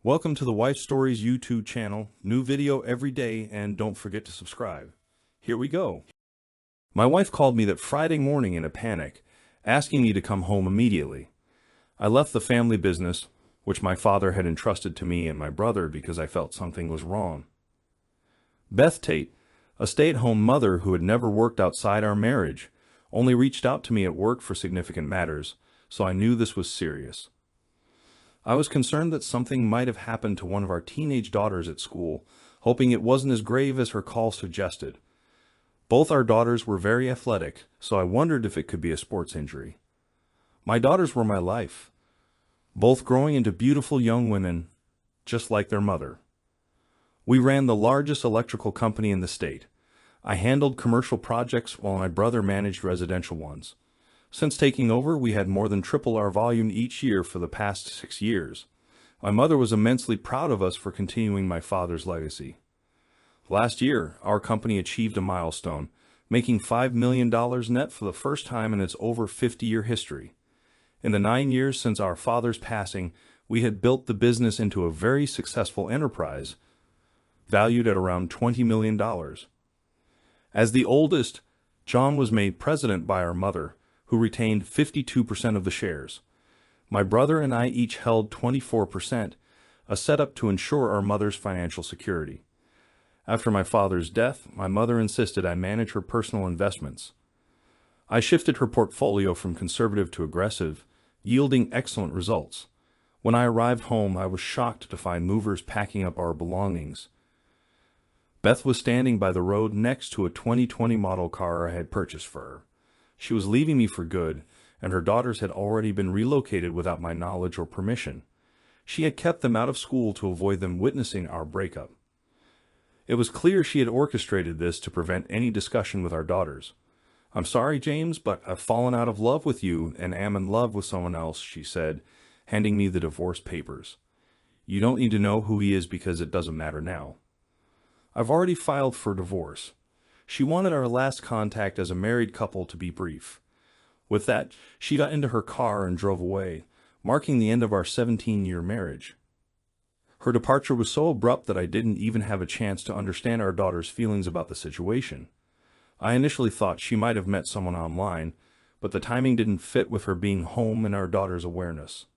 Welcome to the Wife Stories YouTube channel. New video every day, and don't forget to subscribe. Here we go. My wife called me that Friday morning in a panic, asking me to come home immediately. I left the family business, which my father had entrusted to me and my brother because I felt something was wrong. Beth Tate, a stay-at-home mother who had never worked outside our marriage, only reached out to me at work for significant matters, so I knew this was serious. I was concerned that something might have happened to one of our teenage daughters at school, hoping it wasn't as grave as her call suggested. Both our daughters were very athletic, so I wondered if it could be a sports injury. My daughters were my life, both growing into beautiful young women, just like their mother. We ran the largest electrical company in the state. I handled commercial projects while my brother managed residential ones. Since taking over, we had more than triple our volume each year for the past 6 years. My mother was immensely proud of us for continuing my father's legacy. Last year, our company achieved a milestone, making $5 million net for the first time in its over 50-year history. In the 9 years since our father's passing, we had built the business into a very successful enterprise, valued at around $20 million. As the oldest, John was made president by our mother, who retained 52% of the shares. My brother and I each held 24%, a setup to ensure our mother's financial security. After my father's death, my mother insisted I manage her personal investments. I shifted her portfolio from conservative to aggressive, yielding excellent results. When I arrived home, I was shocked to find movers packing up our belongings. Beth was standing by the road next to a 2020 model car I had purchased for her. She was leaving me for good, and her daughters had already been relocated without my knowledge or permission. She had kept them out of school to avoid them witnessing our breakup. It was clear she had orchestrated this to prevent any discussion with our daughters. "I'm sorry, James, but I've fallen out of love with you and am in love with someone else," she said, handing me the divorce papers. "You don't need to know who he is because it doesn't matter now. I've already filed for divorce." She wanted our last contact as a married couple to be brief. With that, she got into her car and drove away, marking the end of our 17-year marriage. Her departure was so abrupt that I didn't even have a chance to understand our daughter's feelings about the situation. I initially thought she might have met someone online, but the timing didn't fit with her being home and our daughter's awareness.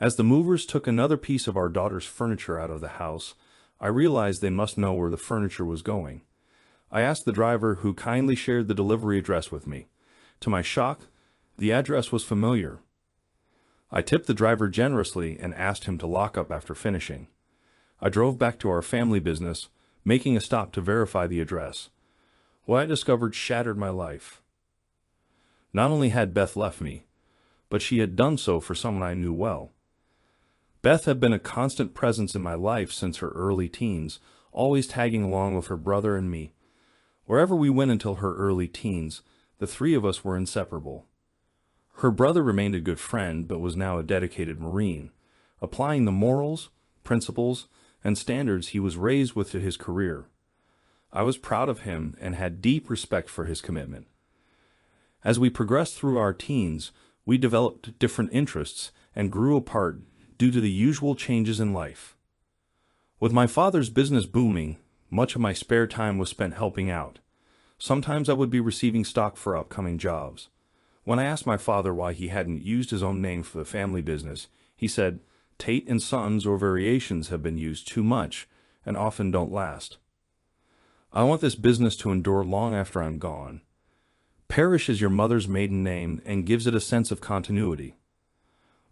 As the movers took another piece of our daughter's furniture out of the house, I realized they must know where the furniture was going. I asked the driver, who kindly shared the delivery address with me. To my shock, the address was familiar. I tipped the driver generously and asked him to lock up after finishing. I drove back to our family business, making a stop to verify the address. What I discovered shattered my life. Not only had Beth left me, but she had done so for someone I knew well. Beth had been a constant presence in my life since her early teens, always tagging along with her brother and me. Wherever we went until her early teens, the three of us were inseparable. Her brother remained a good friend, but was now a dedicated Marine, applying the morals, principles, and standards he was raised with to his career. I was proud of him and had deep respect for his commitment. As we progressed through our teens, we developed different interests and grew apart due to the usual changes in life. With my father's business booming, much of my spare time was spent helping out. Sometimes I would be receiving stock for upcoming jobs. When I asked my father why he hadn't used his own name for the family business, he said, "Tate and Sons or variations have been used too much and often don't last. I want this business to endure long after I'm gone. Parish is your mother's maiden name and gives it a sense of continuity."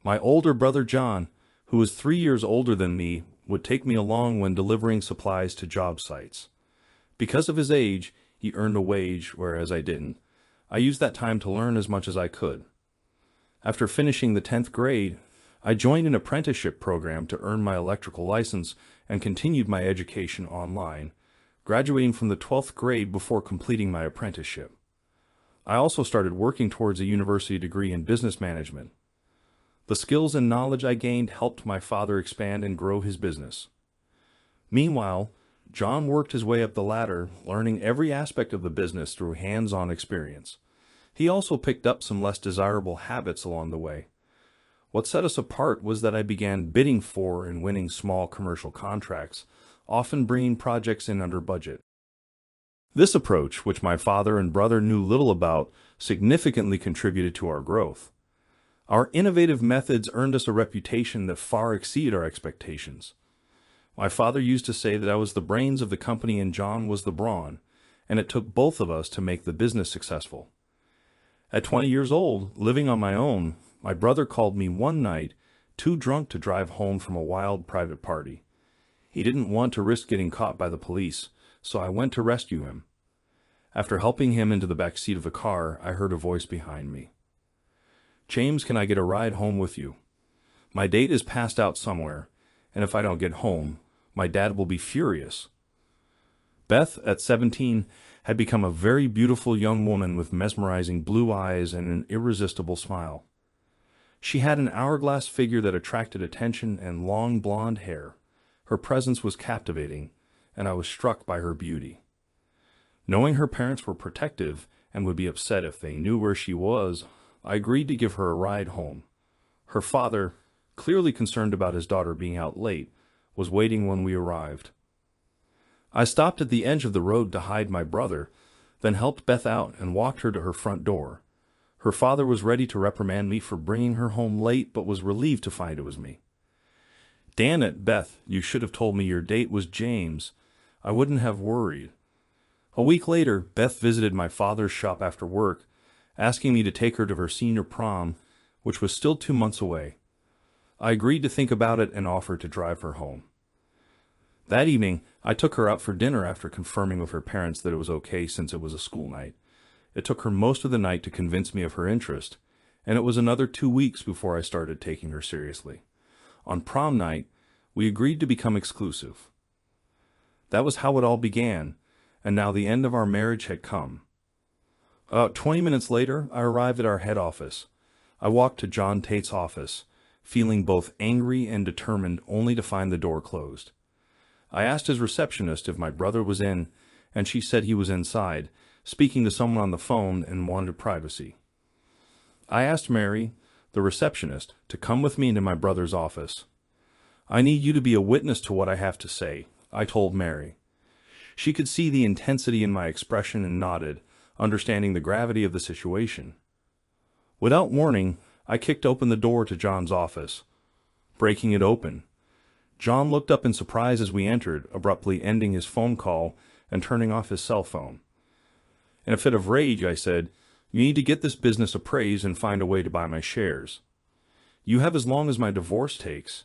My older brother John, who was 3 years older than me, would take me along when delivering supplies to job sites. Because of his age, he earned a wage, whereas I didn't. I used that time to learn as much as I could. After finishing the 10th grade, I joined an apprenticeship program to earn my electrical license and continued my education online, graduating from the 12th grade before completing my apprenticeship. I also started working towards a university degree in business management. The skills and knowledge I gained helped my father expand and grow his business. Meanwhile, John worked his way up the ladder, learning every aspect of the business through hands-on experience. He also picked up some less desirable habits along the way. What set us apart was that I began bidding for and winning small commercial contracts, often bringing projects in under budget. This approach, which my father and brother knew little about, significantly contributed to our growth. Our innovative methods earned us a reputation that far exceeded our expectations. My father used to say that I was the brains of the company and John was the brawn, and it took both of us to make the business successful. At 20 years old, living on my own, my brother called me one night, too drunk to drive home from a wild private party. He didn't want to risk getting caught by the police, so I went to rescue him. After helping him into the back seat of the car, I heard a voice behind me. "James, can I get a ride home with you? My date is passed out somewhere, and if I don't get home, my dad will be furious." Beth, at 17, had become a very beautiful young woman with mesmerizing blue eyes and an irresistible smile. She had an hourglass figure that attracted attention and long blonde hair. Her presence was captivating, and I was struck by her beauty. Knowing her parents were protective and would be upset if they knew where she was, I agreed to give her a ride home. Her father, clearly concerned about his daughter being out late, was waiting when we arrived. I stopped at the edge of the road to hide my brother, then helped Beth out and walked her to her front door. Her father was ready to reprimand me for bringing her home late, but was relieved to find it was me. "Damn it, Beth, you should have told me your date was James. I wouldn't have worried." A week later, Beth visited my father's shop after work, asking me to take her to her senior prom, which was still 2 months away. I agreed to think about it and offered to drive her home. That evening, I took her out for dinner after confirming with her parents that it was okay since it was a school night. It took her most of the night to convince me of her interest, and it was another 2 weeks before I started taking her seriously. On prom night, we agreed to become exclusive. That was how it all began, and now the end of our marriage had come. About 20 minutes later, I arrived at our head office. I walked to John Tate's office, feeling both angry and determined, only to find the door closed. I asked his receptionist if my brother was in, and she said he was inside, speaking to someone on the phone and wanted privacy. I asked Mary, the receptionist, to come with me into my brother's office. "I need you to be a witness to what I have to say," I told Mary. She could see the intensity in my expression and nodded, understanding the gravity of the situation. Without warning, I kicked open the door to John's office. Breaking it open, John looked up in surprise as we entered, abruptly ending his phone call and turning off his cell phone. In a fit of rage, I said, "You need to get this business appraised and find a way to buy my shares. You have as long as my divorce takes.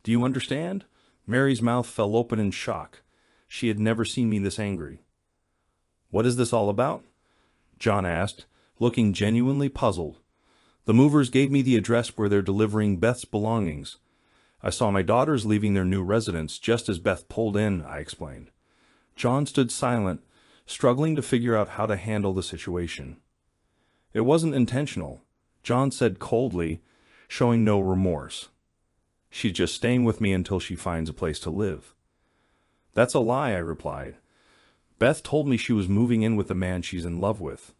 Do you understand?" Mary's mouth fell open in shock. She had never seen me this angry. "What is this all about?" John asked, looking genuinely puzzled. "The movers gave me the address where they're delivering Beth's belongings. I saw my daughters leaving their new residence just as Beth pulled in," I explained. John stood silent, struggling to figure out how to handle the situation. "It wasn't intentional," John said coldly, showing no remorse. "She's just staying with me until she finds a place to live." "That's a lie," I replied. "Beth told me she was moving in with the man she's in love with.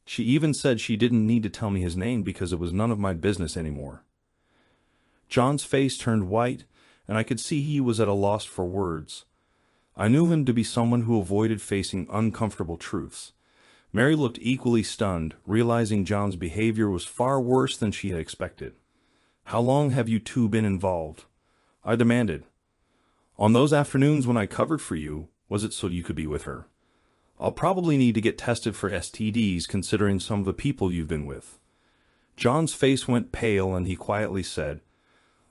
She even said she didn't need to tell me his name because it was none of my business anymore." John's face turned white, and I could see he was at a loss for words. I knew him to be someone who avoided facing uncomfortable truths. Mary looked equally stunned, realizing John's behavior was far worse than she had expected. "How long have you two been involved?" I demanded. "On those afternoons when I covered for you, was it so you could be with her? I'll probably need to get tested for STDs considering some of the people you've been with." John's face went pale and he quietly said,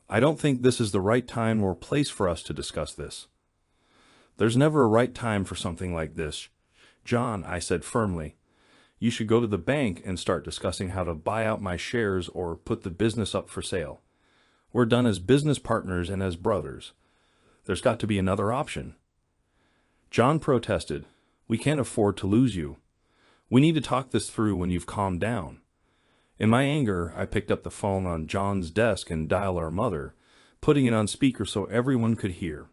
"I don't think this is the right time or place for us to discuss this." "There's never a right time for something like this, John," I said firmly. "You should go to the bank and start discussing how to buy out my shares or put the business up for sale. We're done as business partners and as brothers. There's got to be another option." John protested, "We can't afford to lose you. We need to talk this through when you've calmed down." In my anger, I picked up the phone on John's desk and dialed our mother, putting it on speaker so everyone could hear.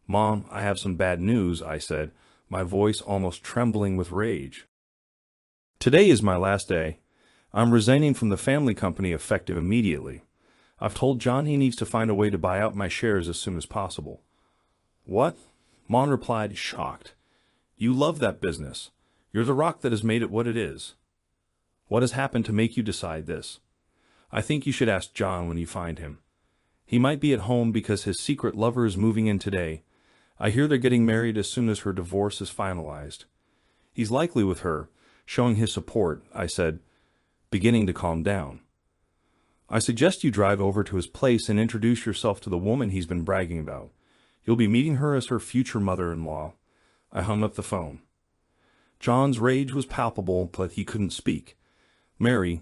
"Mom, I have some bad news," I said, my voice almost trembling with rage. "Today is my last day. I'm resigning from the family company effective immediately. I've told John he needs to find a way to buy out my shares as soon as possible. What? Mon replied, shocked. You love that business. You're the rock that has made it what it is. What has happened to make you decide this? I think you should ask John when you find him. He might be at home because his secret lover is moving in today. I hear they're getting married as soon as her divorce is finalized. He's likely with her, showing his support, I said, beginning to calm down. I suggest you drive over to his place and introduce yourself to the woman he's been bragging about. You'll be meeting her as her future mother-in-law. I hung up the phone. John's rage was palpable, but he couldn't speak. Mary,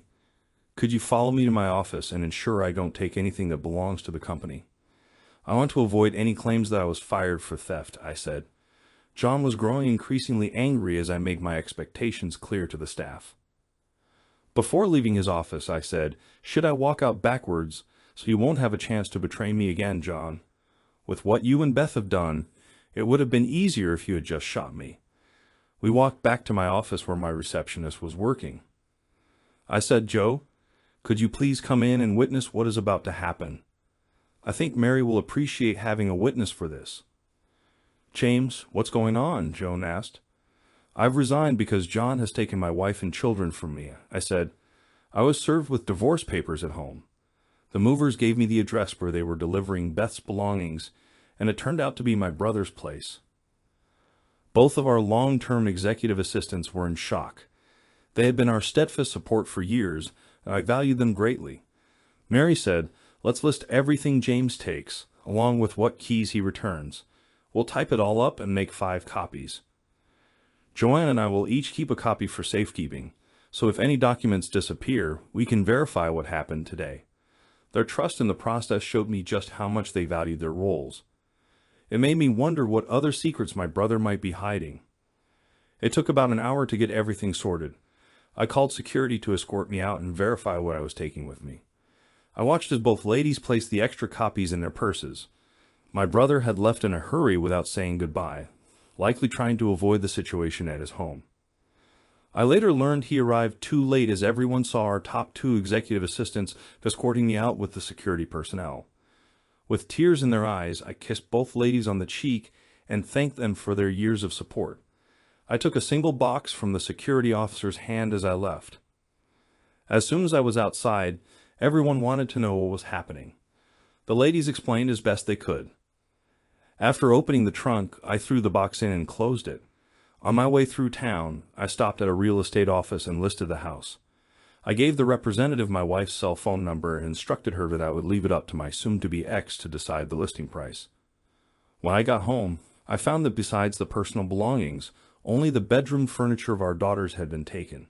could you follow me to my office and ensure I don't take anything that belongs to the company? I want to avoid any claims that I was fired for theft, I said. John was growing increasingly angry as I made my expectations clear to the staff. Before leaving his office, I said, should I walk out backwards so you won't have a chance to betray me again, John? With what you and Beth have done, it would have been easier if you had just shot me. We walked back to my office where my receptionist was working. I said, Joe, could you please come in and witness what is about to happen? I think Mary will appreciate having a witness for this. James, what's going on? Joan asked. I've resigned because John has taken my wife and children from me, I said. I was served with divorce papers at home. The movers gave me the address where they were delivering Beth's belongings, and it turned out to be my brother's place. Both of our long-term executive assistants were in shock. They had been our steadfast support for years, and I valued them greatly. Mary said, let's list everything James takes, along with what keys he returns. We'll type it all up and make 5 copies. Joanne and I will each keep a copy for safekeeping, so if any documents disappear, we can verify what happened today. Their trust in the process showed me just how much they valued their roles. It made me wonder what other secrets my brother might be hiding. It took about an hour to get everything sorted. I called security to escort me out and verify what I was taking with me. I watched as both ladies placed the extra copies in their purses. My brother had left in a hurry without saying goodbye, likely trying to avoid the situation at his home. I later learned he arrived too late as everyone saw our top 2 executive assistants escorting me out with the security personnel. With tears in their eyes, I kissed both ladies on the cheek and thanked them for their years of support. I took a single box from the security officer's hand as I left. As soon as I was outside, everyone wanted to know what was happening. The ladies explained as best they could. After opening the trunk, I threw the box in and closed it. On my way through town, I stopped at a real estate office and listed the house. I gave the representative my wife's cell phone number and instructed her that I would leave it up to my soon-to-be ex to decide the listing price. When I got home, I found that besides the personal belongings, only the bedroom furniture of our daughters had been taken.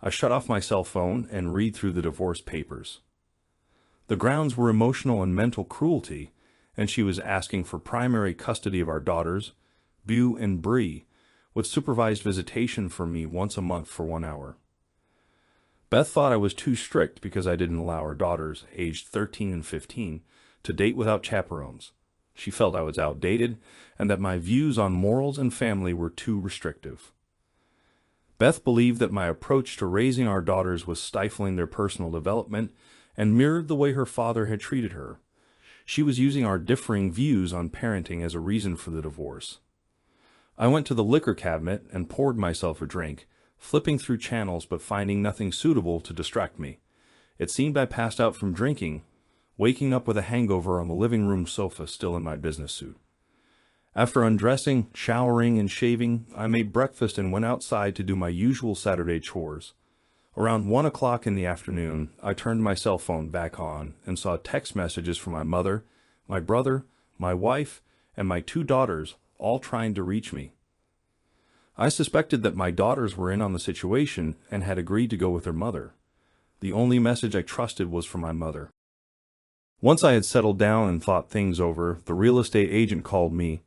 I shut off my cell phone and read through the divorce papers. The grounds were emotional and mental cruelty, and she was asking for primary custody of our daughters, Bew and Bree, with supervised visitation for me once a month for 1 hour. Beth thought I was too strict because I didn't allow her daughters, aged 13 and 15, to date without chaperones. She felt I was outdated and that my views on morals and family were too restrictive. Beth believed that my approach to raising our daughters was stifling their personal development and mirrored the way her father had treated her. She was using our differing views on parenting as a reason for the divorce. I went to the liquor cabinet and poured myself a drink, flipping through channels but finding nothing suitable to distract me. It seemed I passed out from drinking, waking up with a hangover on the living room sofa still in my business suit. After undressing, showering, and shaving, I made breakfast and went outside to do my usual Saturday chores. Around 1 o'clock in the afternoon, I turned my cell phone back on and saw text messages from my mother, my brother, my wife, and my 2 daughters, all trying to reach me. I suspected that my daughters were in on the situation and had agreed to go with their mother. The only message I trusted was from my mother. Once I had settled down and thought things over, the real estate agent called me.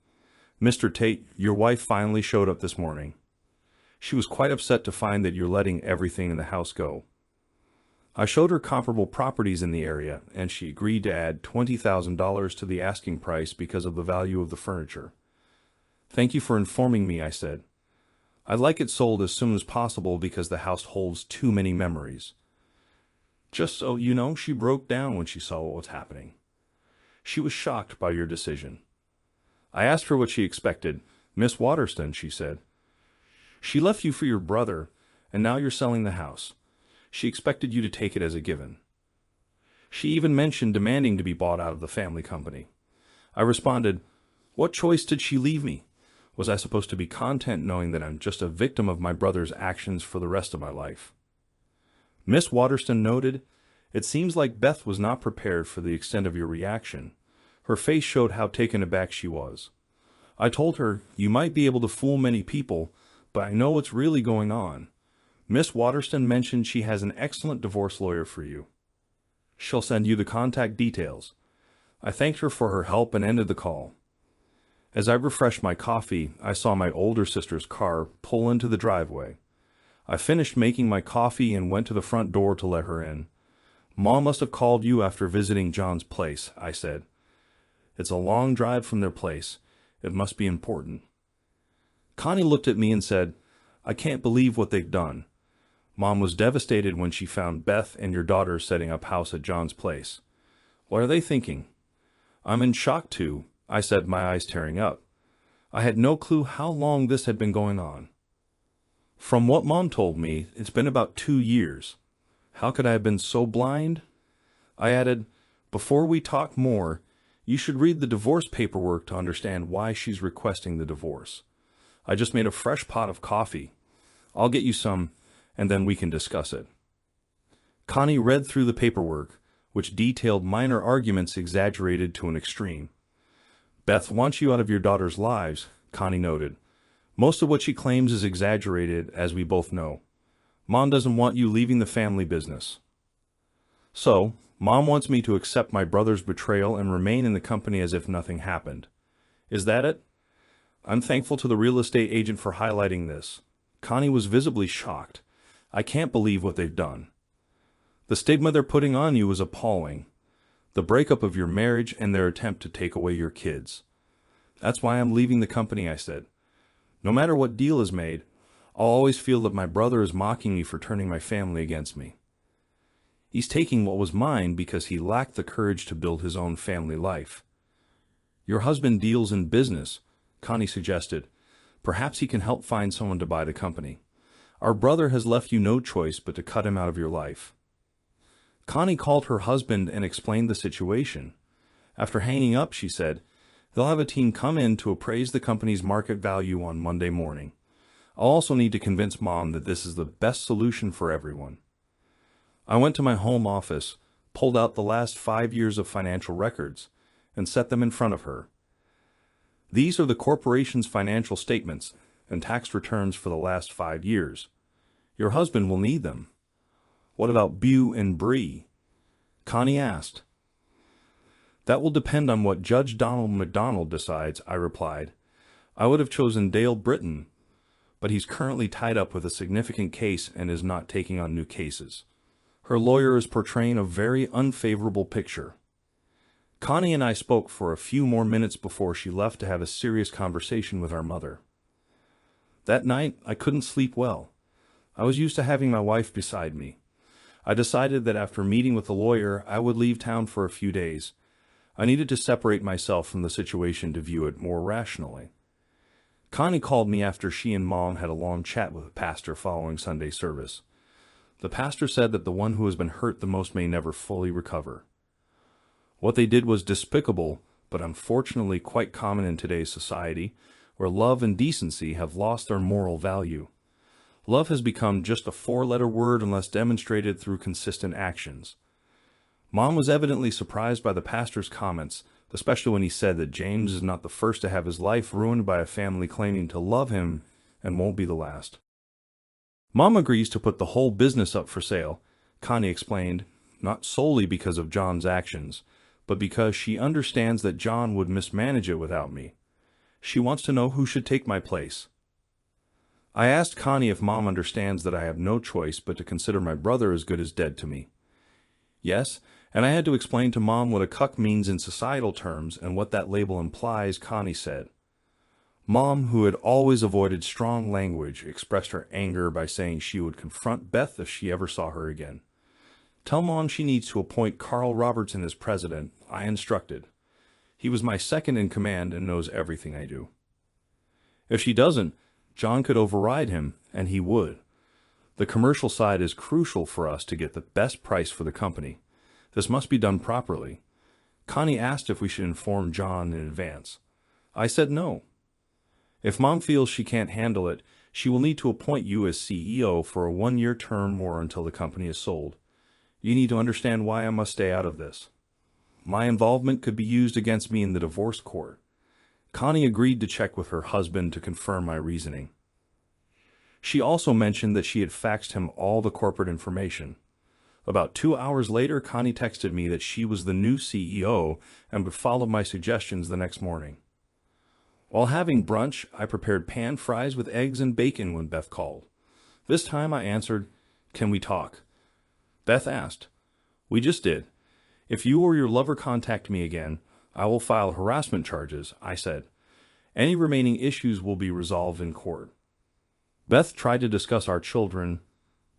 Mr. Tate, your wife finally showed up this morning. She was quite upset to find that you're letting everything in the house go. I showed her comparable properties in the area, and she agreed to add $20,000 to the asking price because of the value of the furniture. Thank you for informing me, I said. I'd like it sold as soon as possible because the house holds too many memories. Just so you know, she broke down when she saw what was happening. She was shocked by your decision. I asked her what she expected. Miss Waterston, she said. She left you for your brother, and now you're selling the house. She expected you to take it as a given. She even mentioned demanding to be bought out of the family company. I responded, what choice did she leave me? Was I supposed to be content knowing that I'm just a victim of my brother's actions for the rest of my life? Miss Waterston noted, it seems like Beth was not prepared for the extent of your reaction. Her face showed how taken aback she was. I told her, you might be able to fool many people, but I know what's really going on. Miss Waterston mentioned she has an excellent divorce lawyer for you. She'll send you the contact details. I thanked her for her help and ended the call. As I refreshed my coffee, I saw my older sister's car pull into the driveway. I finished making my coffee and went to the front door to let her in. Mom must have called you after visiting John's place, I said. It's a long drive from their place. It must be important. Connie looked at me and said, I can't believe what they've done. Mom was devastated when she found Beth and your daughter setting up house at John's place. What are they thinking? I'm in shock too, I said, my eyes tearing up. I had no clue how long this had been going on. From what Mom told me, it's been about 2 years. How could I have been so blind? I added, before we talk more, you should read the divorce paperwork to understand why she's requesting the divorce. I just made a fresh pot of coffee. I'll get you some, and then we can discuss it. Connie read through the paperwork, which detailed minor arguments exaggerated to an extreme. Beth wants you out of your daughter's lives, Connie noted. Most of what she claims is exaggerated, as we both know. Mom doesn't want you leaving the family business. So, Mom wants me to accept my brother's betrayal and remain in the company as if nothing happened. Is that it? I'm thankful to the real estate agent for highlighting this. Connie was visibly shocked. I can't believe what they've done. The stigma they're putting on you is appalling. The breakup of your marriage and their attempt to take away your kids. That's why I'm leaving the company, I said. No matter what deal is made, I'll always feel that my brother is mocking me for turning my family against me. He's taking what was mine because he lacked the courage to build his own family life. Your husband deals in business, Connie suggested. Perhaps he can help find someone to buy the company. Our brother has left you no choice but to cut him out of your life. Connie called her husband and explained the situation. After hanging up, she said, they'll have a team come in to appraise the company's market value on Monday morning. I'll also need to convince Mom that this is the best solution for everyone. I went to my home office, pulled out the last 5 years of financial records, and set them in front of her. These are the corporation's financial statements and tax returns for the last 5 years. Your husband will need them. What about Bew and Bree? Connie asked. That will depend on what Judge Donald McDonald decides, I replied. I would have chosen Dale Britton, but he's currently tied up with a significant case and is not taking on new cases. Her lawyer is portraying a very unfavorable picture. Connie and I spoke for a few more minutes before she left to have a serious conversation with our mother. That night, I couldn't sleep well. I was used to having my wife beside me. I decided that after meeting with the lawyer, I would leave town for a few days. I needed to separate myself from the situation to view it more rationally. Connie called me after she and Mom had a long chat with the pastor following Sunday service. The pastor said that the one who has been hurt the most may never fully recover. What they did was despicable, but unfortunately quite common in today's society, where love and decency have lost their moral value. Love has become just a 4-letter word unless demonstrated through consistent actions. Mom was evidently surprised by the pastor's comments, especially when he said that James is not the first to have his life ruined by a family claiming to love him and won't be the last. Mom agrees to put the whole business up for sale, Connie explained, not solely because of John's actions, but because she understands that John would mismanage it without me. She wants to know who should take my place. I asked Connie if Mom understands that I have no choice but to consider my brother as good as dead to me. Yes, and I had to explain to Mom what a cuck means in societal terms and what that label implies, Connie said. Mom, who had always avoided strong language, expressed her anger by saying she would confront Beth if she ever saw her again. Tell Mom she needs to appoint Carl Robertson as president, I instructed. He was my second in command and knows everything I do. If she doesn't, John could override him, and he would. The commercial side is crucial for us to get the best price for the company. This must be done properly. Connie asked if we should inform John in advance. I said no. If Mom feels she can't handle it, she will need to appoint you as CEO for a 1-year term or until the company is sold. You need to understand why I must stay out of this. My involvement could be used against me in the divorce court. Connie agreed to check with her husband to confirm my reasoning. She also mentioned that she had faxed him all the corporate information. About 2 hours later, Connie texted me that she was the new CEO and would follow my suggestions the next morning. While having brunch, I prepared pan fries with eggs and bacon when Beth called. This time I answered, "Can we talk?" Beth asked, "We just did. If you or your lover contact me again, I will file harassment charges," I said. "Any remaining issues will be resolved in court." Beth tried to discuss our children,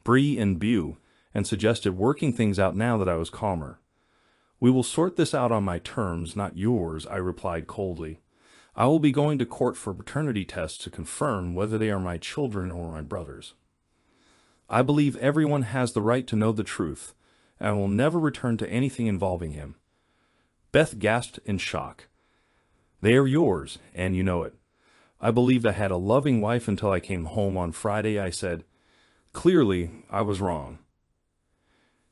Bree and Bew, and suggested working things out now that I was calmer. "We will sort this out on my terms, not yours," I replied coldly. "I will be going to court for paternity tests to confirm whether they are my children or my brothers. I believe everyone has the right to know the truth, and I will never return to anything involving him." Beth gasped in shock. "They are yours, and you know it. I believed I had a loving wife until I came home on Friday," I said. "Clearly, I was wrong.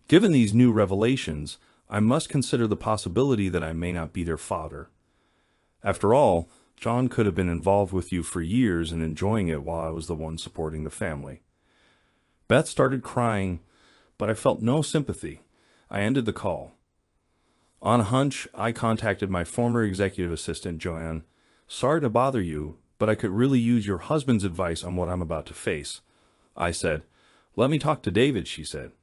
Given these new revelations, I must consider the possibility that I may not be their father. After all, John could have been involved with you for years and enjoying it while I was the one supporting the family." Beth started crying, but I felt no sympathy. I ended the call. On a hunch, I contacted my former executive assistant, Joanne. "Sorry to bother you, but I could really use your husband's advice on what I'm about to face," I said. "Let me talk to David," she said.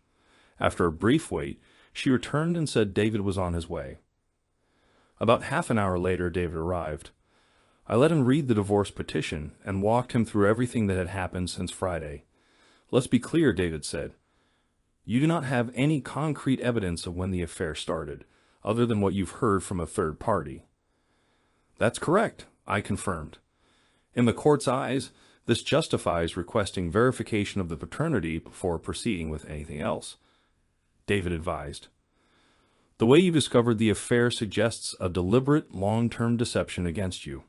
After a brief wait, she returned and said David was on his way. About half an hour later, David arrived. I let him read the divorce petition and walked him through everything that had happened since Friday. "Let's be clear," David said. "You do not have any concrete evidence of when the affair started, other than what you've heard from a third party." "That's correct," I confirmed. "In the court's eyes, this justifies requesting verification of the paternity before proceeding with anything else," David advised. "The way you discovered the affair suggests a deliberate, long-term deception against you.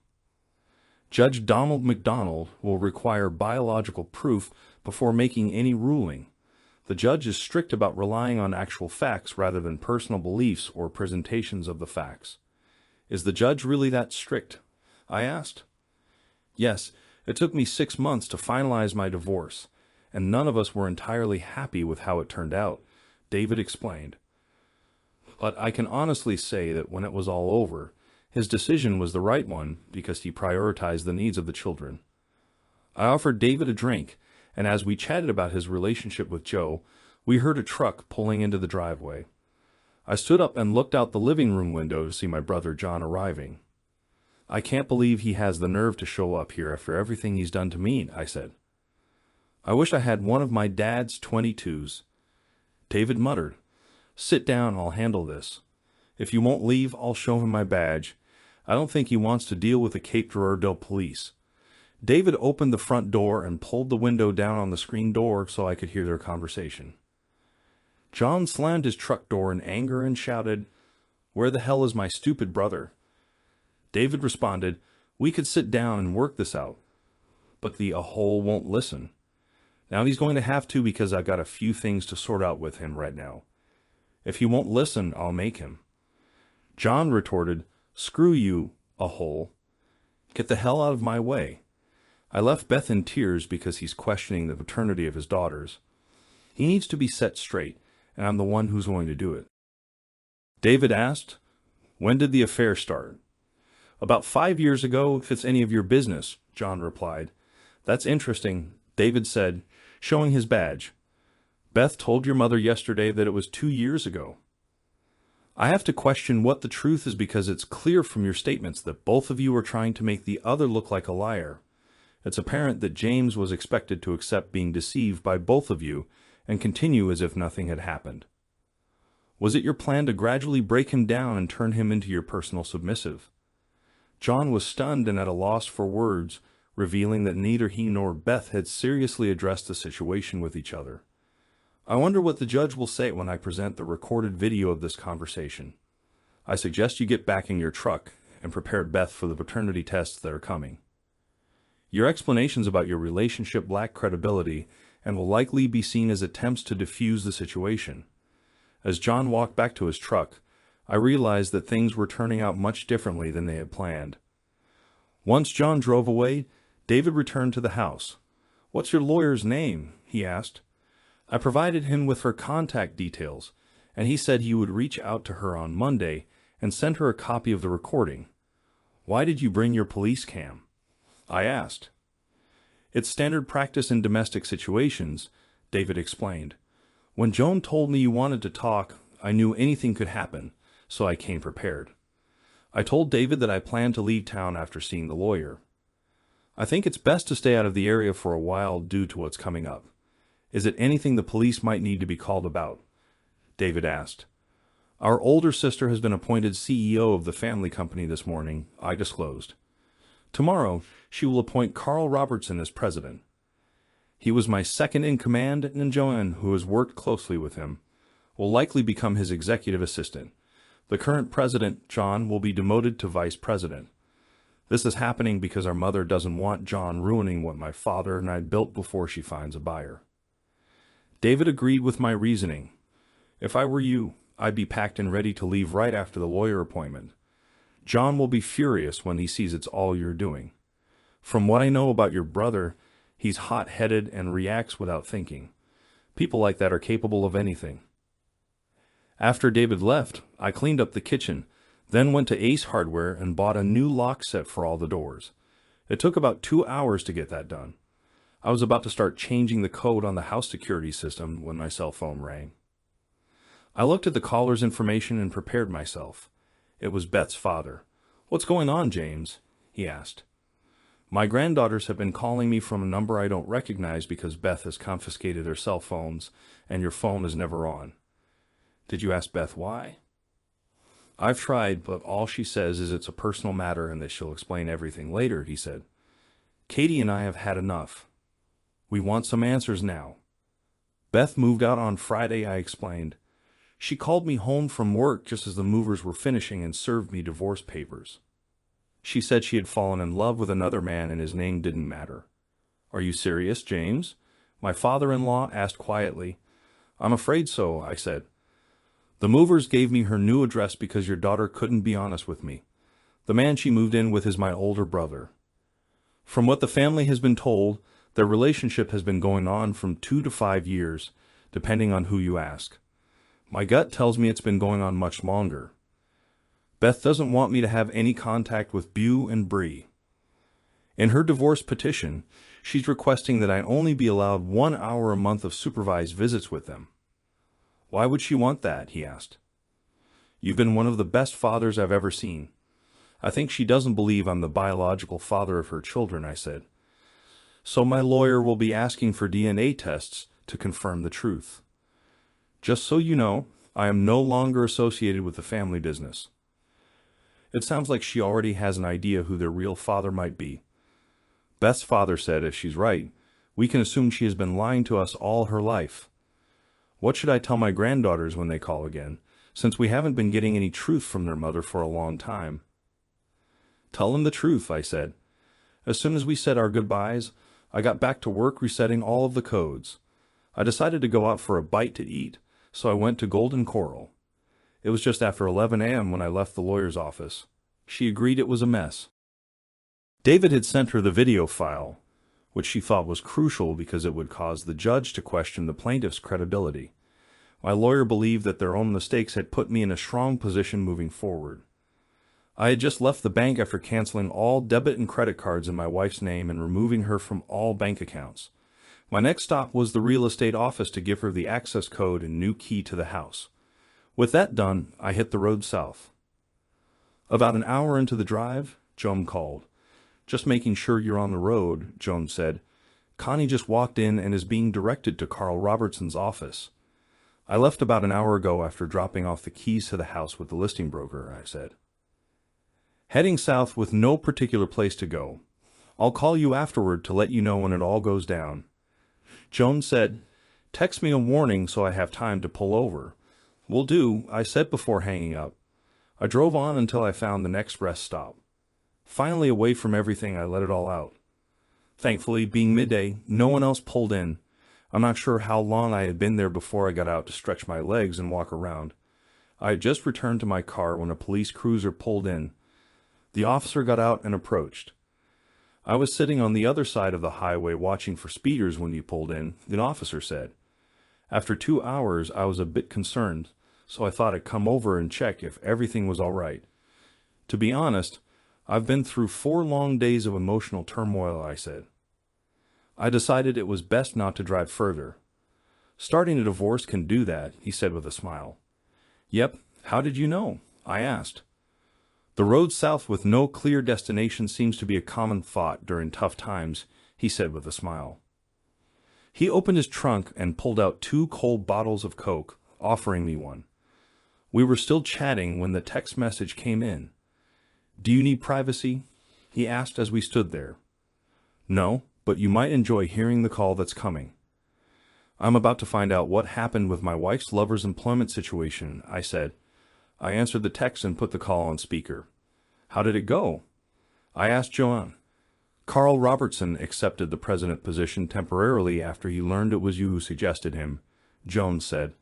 Judge Donald McDonald will require biological proof before making any ruling. The judge is strict about relying on actual facts rather than personal beliefs or presentations of the facts." "Is the judge really that strict?" I asked. "Yes, it took me 6 months to finalize my divorce, and none of us were entirely happy with how it turned out," David explained. "But I can honestly say that when it was all over, his decision was the right one because he prioritized the needs of the children." I offered David a drink, and as we chatted about his relationship with Joe, we heard a truck pulling into the driveway. I stood up and looked out the living room window to see my brother John arriving. "I can't believe he has the nerve to show up here after everything he's done to me," I said. "I wish I had one of my dad's 22s. David muttered, "Sit down, I'll handle this. If you won't leave, I'll show him my badge. I don't think he wants to deal with the Cape Girardeau police." David opened the front door and pulled the window down on the screen door so I could hear their conversation. John slammed his truck door in anger and shouted, "Where the hell is my stupid brother?" David responded, "We could sit down and work this out, but the a-hole won't listen. Now he's going to have to because I've got a few things to sort out with him right now. If he won't listen, I'll make him." John retorted, "Screw you, a-hole. Get the hell out of my way." I left Beth in tears because he's questioning the paternity of his daughters. He needs to be set straight, and I'm the one who's going to do it. David asked, "When did the affair start?" "About 5 years ago, if it's any of your business," John replied. "That's interesting," David said, showing his badge. "Beth told your mother yesterday that it was 2 years ago." I have to question what the truth is because it's clear from your statements that both of you are trying to make the other look like a liar. It's apparent that James was expected to accept being deceived by both of you and continue as if nothing had happened. Was it your plan to gradually break him down and turn him into your personal submissive? John was stunned and at a loss for words, revealing that neither he nor Beth had seriously addressed the situation with each other. I wonder what the judge will say when I present the recorded video of this conversation. I suggest you get back in your truck and prepare Beth for the paternity tests that are coming. Your explanations about your relationship lack credibility and will likely be seen as attempts to defuse the situation. As John walked back to his truck, I realized that things were turning out much differently than they had planned. Once John drove away, David returned to the house. "What's your lawyer's name?" he asked. I provided him with her contact details, and he said he would reach out to her on Monday and send her a copy of the recording. "Why did you bring your police cam?" I asked. "It's standard practice in domestic situations," David explained. "When Joan told me you wanted to talk, I knew anything could happen, so I came prepared." I told David that I planned to leave town after seeing the lawyer. "I think it's best to stay out of the area for a while due to what's coming up. Is it anything the police might need to be called about?" David asked. "Our older sister has been appointed CEO of the family company this morning," I disclosed. "Tomorrow, she will appoint Carl Robertson as president. He was my second in command, and Joanne, who has worked closely with him, will likely become his executive assistant. The current president, John, will be demoted to vice president. This is happening because our mother doesn't want John ruining what my father and I built before she finds a buyer." David agreed with my reasoning. "If I were you, I'd be packed and ready to leave right after the lawyer appointment. John will be furious when he sees it's all you're doing. From what I know about your brother, he's hot-headed and reacts without thinking. People like that are capable of anything." After David left, I cleaned up the kitchen, then went to Ace Hardware and bought a new lock set for all the doors. It took about 2 hours to get that done. I was about to start changing the code on the house security system when my cell phone rang. I looked at the caller's information and prepared myself. It was Beth's father. "What's going on, James?" he asked. "My granddaughters have been calling me from a number I don't recognize because Beth has confiscated their cell phones, and your phone is never on." "Did you ask Beth why?" "I've tried, but all she says is it's a personal matter and that she'll explain everything later," he said. "Katie and I have had enough. We want some answers now." "Beth moved out on Friday," I explained. "She called me home from work just as the movers were finishing and served me divorce papers. She said she had fallen in love with another man and his name didn't matter." "Are you serious, James?" my father-in-law asked quietly. "I'm afraid so," I said. "The movers gave me her new address because your daughter couldn't be honest with me. The man she moved in with is my older brother. From what the family has been told, their relationship has been going on from 2 to 5 years, depending on who you ask. My gut tells me it's been going on much longer. Beth doesn't want me to have any contact with Bew and Bree. In her divorce petition, she's requesting that I only be allowed 1 hour a month of supervised visits with them." "Why would she want that?" he asked. "You've been one of the best fathers I've ever seen. I think she doesn't believe I'm the biological father of her children," I said. "So my lawyer will be asking for DNA tests to confirm the truth. Just so you know, I am no longer associated with the family business." It sounds like she already has an idea who their real father might be. Beth's father said, if she's right, we can assume she has been lying to us all her life. What should I tell my granddaughters when they call again, since we haven't been getting any truth from their mother for a long time? "Tell them the truth," I said. "As soon as we said our goodbyes, I got back to work resetting all of the codes. I decided to go out for a bite to eat, so I went to Golden Coral. It was just after 11 a.m. when I left the lawyer's office. She agreed it was a mess." David had sent her the video file, which she thought was crucial because it would cause the judge to question the plaintiff's credibility. My lawyer believed that their own mistakes had put me in a strong position moving forward. I had just left the bank after canceling all debit and credit cards in my wife's name and removing her from all bank accounts. My next stop was the real estate office to give her the access code and new key to the house. With that done, I hit the road south. About an hour into the drive, Joan called. "Just making sure you're on the road," Joan said. "Connie just walked in and is being directed to Carl Robertson's office." I left about an hour ago after dropping off the keys to the house with the listing broker, I said. Heading south with no particular place to go. I'll call you afterward to let you know when it all goes down. Joan said, text me a warning so I have time to pull over. Will do, I said before hanging up. I drove on until I found the next rest stop. Finally away from everything, I let it all out. Thankfully, being midday, no one else pulled in. I'm not sure how long I had been there before I got out to stretch my legs and walk around. I had just returned to my car when a police cruiser pulled in. The officer got out and approached. I was sitting on the other side of the highway watching for speeders when he pulled in, the officer said. After 2 hours, I was a bit concerned, so I thought I'd come over and check if everything was all right. To be honest, I've been through 4 long days of emotional turmoil, I said. I decided it was best not to drive further. Starting a divorce can do that, he said with a smile. Yep, how did you know? I asked. The road south with no clear destination seems to be a common thought during tough times, he said with a smile. He opened his trunk and pulled out 2 cold bottles of Coke, offering me one. We were still chatting when the text message came in. Do you need privacy? He asked as we stood there. No, but you might enjoy hearing the call that's coming. I'm about to find out what happened with my wife's lover's employment situation, I said. I answered the text and put the call on speaker. How did it go? I asked Joan. Carl Robertson accepted the president position temporarily after he learned it was you who suggested him, Jones said.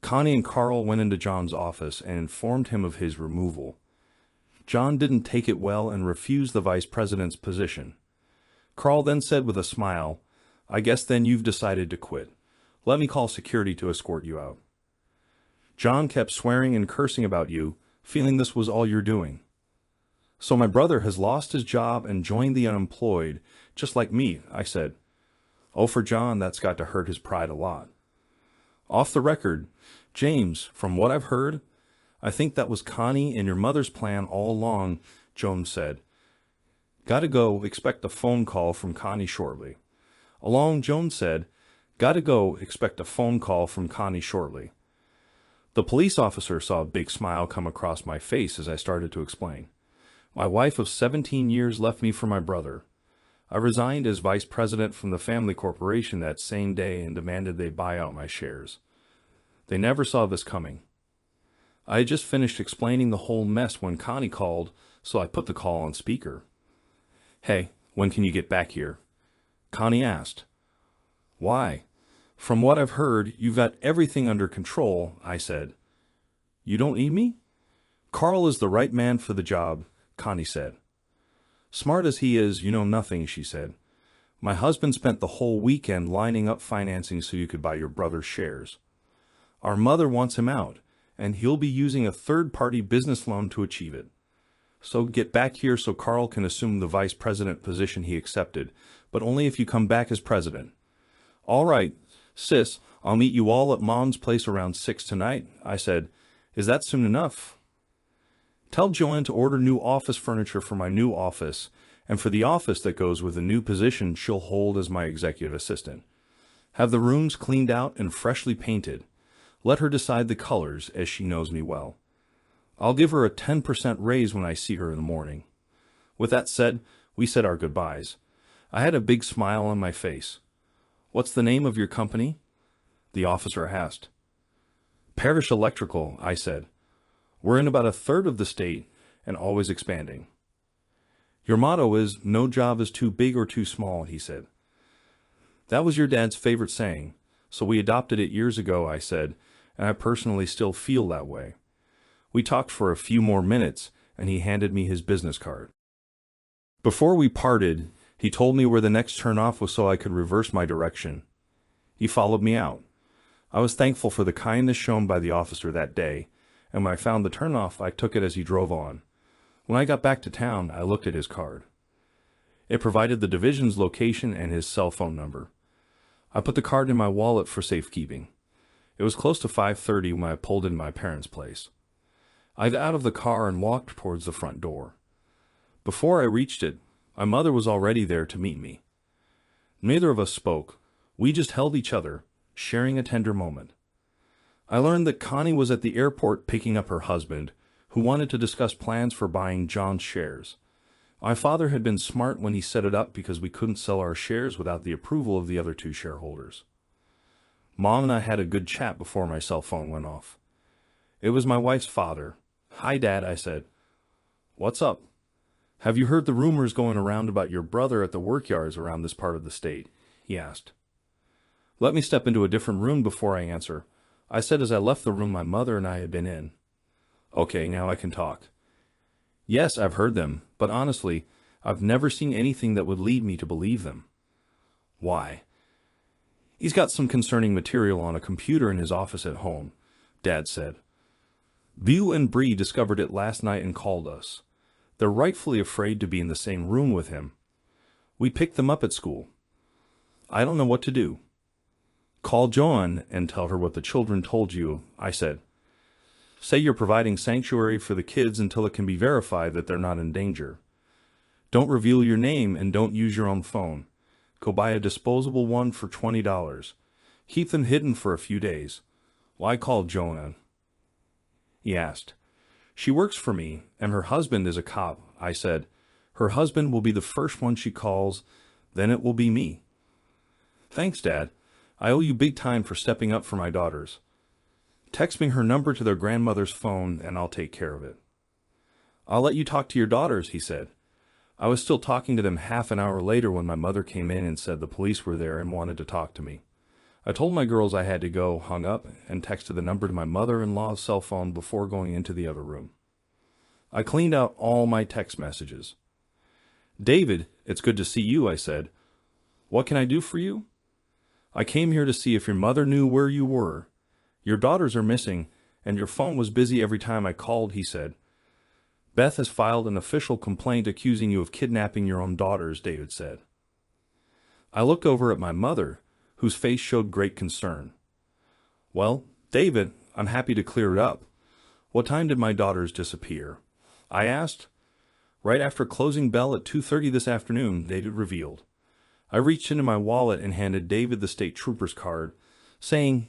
Connie and Carl went into John's office and informed him of his removal. John didn't take it well and refused the vice president's position. Carl then said with a smile, I guess then you've decided to quit. Let me call security to escort you out. John kept swearing and cursing about you, feeling this was all you're doing. So my brother has lost his job and joined the unemployed, just like me, I said. Oh, for John, that's got to hurt his pride a lot. Off the record, James, from what I've heard, I think that was Connie and your mother's plan all along, Jones said. Gotta go, expect a phone call from Connie shortly. Along, Jones said, gotta go, expect a phone call from Connie shortly. The police officer saw a big smile come across my face as I started to explain. My wife of 17 years left me for my brother. I resigned as vice president from the family corporation that same day and demanded they buy out my shares. They never saw this coming. I had just finished explaining the whole mess when Connie called, so I put the call on speaker. Hey, when can you get back here? Connie asked. Why? From what I've heard, you've got everything under control, I said. You don't need me? Carl is the right man for the job, Connie said. Smart as he is, you know nothing, she said. My husband spent the whole weekend lining up financing so you could buy your brother's shares. Our mother wants him out, and he'll be using a third-party business loan to achieve it. So get back here so Carl can assume the vice president position he accepted, but only if you come back as president. All right, sis, I'll meet you all at Mom's place around 6 tonight, I said. Is that soon enough? Tell Joanne to order new office furniture for my new office, and for the office that goes with the new position she'll hold as my executive assistant. Have the rooms cleaned out and freshly painted. Let her decide the colors, as she knows me well. I'll give her a 10% raise when I see her in the morning. With that said, we said our goodbyes. I had a big smile on my face. What's the name of your company? The officer asked. Parish Electrical, I said. We're in about 1/3 of the state and always expanding. Your motto is, no job is too big or too small, he said. That was your dad's favorite saying, so we adopted it years ago, I said, and I personally still feel that way. We talked for a few more minutes, and he handed me his business card. Before we parted, he told me where the next turnoff was so I could reverse my direction. He followed me out. I was thankful for the kindness shown by the officer that day, and when I found the turnoff, I took it as he drove on. When I got back to town, I looked at his card. It provided the division's location and his cell phone number. I put the card in my wallet for safekeeping. It was close to 5:30 when I pulled into my parents' place. I got out of the car and walked towards the front door. Before I reached it, my mother was already there to meet me. Neither of us spoke. We just held each other, sharing a tender moment. I learned that Connie was at the airport picking up her husband, who wanted to discuss plans for buying John's shares. My father had been smart when he set it up because we couldn't sell our shares without the approval of the other two shareholders. Mom and I had a good chat before my cell phone went off. It was my wife's father. "Hi, Dad," I said. "What's up?" "Have you heard the rumors going around about your brother at the workyards around this part of the state?" he asked. "Let me step into a different room before I answer," I said as I left the room my mother and I had been in. "Okay, now I can talk." "Yes, I've heard them, but honestly, I've never seen anything that would lead me to believe them." "Why?" "He's got some concerning material on a computer in his office at home," Dad said. "Bew and Bree discovered it last night and called us. They're rightfully afraid to be in the same room with him. We picked them up at school. I don't know what to do." "Call Joan and tell her what the children told you," I said. "Say you're providing sanctuary for the kids until it can be verified that they're not in danger. Don't reveal your name and don't use your own phone. Go buy a disposable one for $20. Keep them hidden for a few days." "Why call Joan?" he asked. "She works for me, and her husband is a cop," I said. "Her husband will be the first one she calls, then it will be me." "Thanks, Dad. I owe you big time for stepping up for my daughters. Text me her number to their grandmother's phone, and I'll take care of it." "I'll let you talk to your daughters," he said. I was still talking to them half an hour later when my mother came in and said the police were there and wanted to talk to me. I told my girls I had to go, hung up, and texted the number to my mother-in-law's cell phone before going into the other room. I cleaned out all my text messages. "David, it's good to see you," I said. "What can I do for you?" "I came here to see if your mother knew where you were. Your daughters are missing, and your phone was busy every time I called," he said. "Beth has filed an official complaint accusing you of kidnapping your own daughters," David said. I looked over at my mother, whose face showed great concern. "Well, David, I'm happy to clear it up. What time did my daughters disappear?" I asked. "Right after closing bell at 2:30 this afternoon," David revealed. I reached into my wallet and handed David the state trooper's card, saying,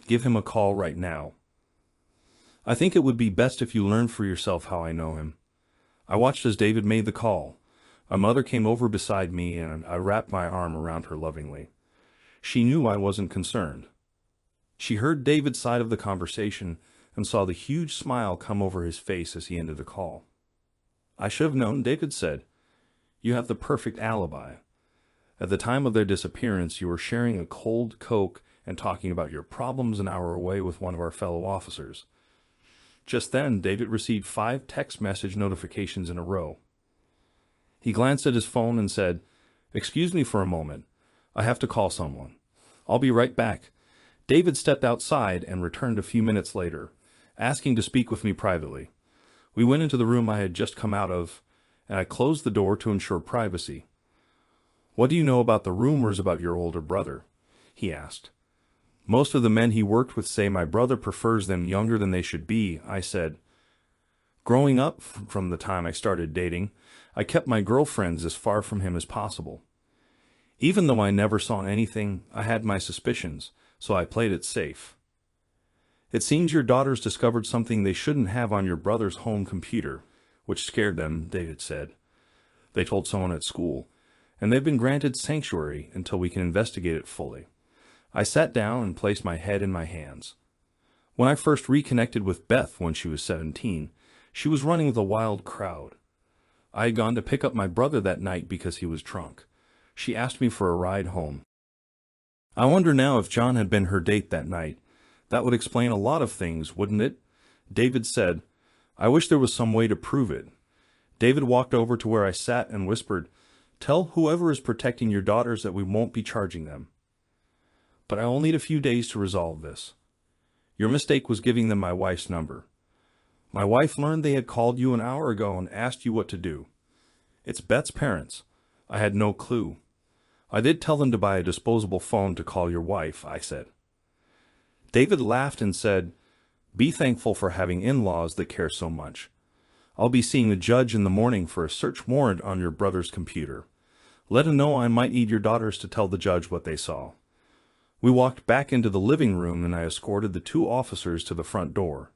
"Give him a call right now. I think it would be best if you learn for yourself how I know him." I watched as David made the call. My mother came over beside me, and I wrapped my arm around her lovingly. She knew I wasn't concerned. She heard David's side of the conversation and saw the huge smile come over his face as he ended the call. "I should have known," David said. "You have the perfect alibi. At the time of their disappearance, you were sharing a cold Coke and talking about your problems an hour away with one of our fellow officers." Just then, David received 5 text message notifications in a row. He glanced at his phone and said, "Excuse me for a moment. I have to call someone. I'll be right back." David stepped outside and returned a few minutes later, asking to speak with me privately. We went into the room I had just come out of, and I closed the door to ensure privacy. "What do you know about the rumors about your older brother?" he asked. "Most of the men he worked with say my brother prefers them younger than they should be," I said. "Growing up, from the time I started dating, I kept my girlfriends as far from him as possible. Even though I never saw anything, I had my suspicions, so I played it safe." "It seems your daughters discovered something they shouldn't have on your brother's home computer, which scared them," David said. "They told someone at school, and they've been granted sanctuary until we can investigate it fully." I sat down and placed my head in my hands. When I first reconnected with Beth when she was 17, she was running with a wild crowd. I had gone to pick up my brother that night because he was drunk. She asked me for a ride home. I wonder now if John had been her date that night. That would explain a lot of things, wouldn't it? David said. "I wish there was some way to prove it." David walked over to where I sat and whispered, "Tell whoever is protecting your daughters that we won't be charging them. But I'll need a few days to resolve this. Your mistake was giving them my wife's number. My wife learned they had called you an hour ago and asked you what to do. It's Beth's parents. I had no clue. I did tell them to buy a disposable phone to call your wife," I said. David laughed and said, "Be thankful for having in-laws that care so much. I'll be seeing the judge in the morning for a search warrant on your brother's computer. Let him know I might need your daughters to tell the judge what they saw." We walked back into the living room and I escorted the two officers to the front door.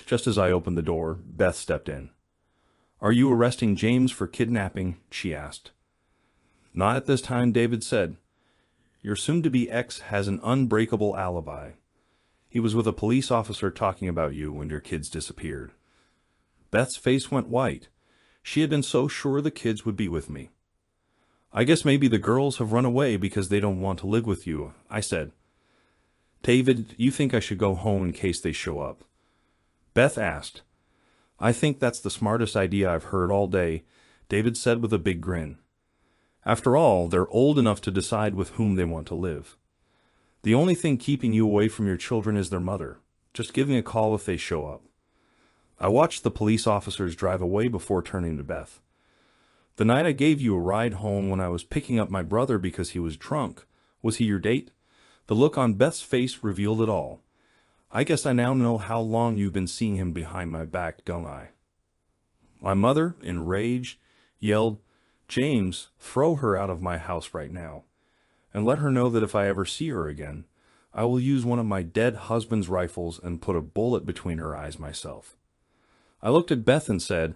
Just as I opened the door, Beth stepped in. "Are you arresting James for kidnapping?" she asked. "Not at this time," David said. "Your soon-to-be ex has an unbreakable alibi. He was with a police officer talking about you when your kids disappeared." Beth's face went white. She had been so sure the kids would be with me. "I guess maybe the girls have run away because they don't want to live with you," I said. "David, you think I should go home in case they show up?" Beth asked. "I think that's the smartest idea I've heard all day," David said with a big grin. "After all, they're old enough to decide with whom they want to live. The only thing keeping you away from your children is their mother. Just give me a call if they show up." I watched the police officers drive away before turning to Beth. "The night I gave you a ride home when I was picking up my brother because he was drunk, was he your date?" The look on Beth's face revealed it all. "I guess I now know how long you've been seeing him behind my back, don't I?" My mother, enraged, yelled, "James, throw her out of my house right now, and let her know that if I ever see her again, I will use one of my dead husband's rifles and put a bullet between her eyes myself." I looked at Beth and said,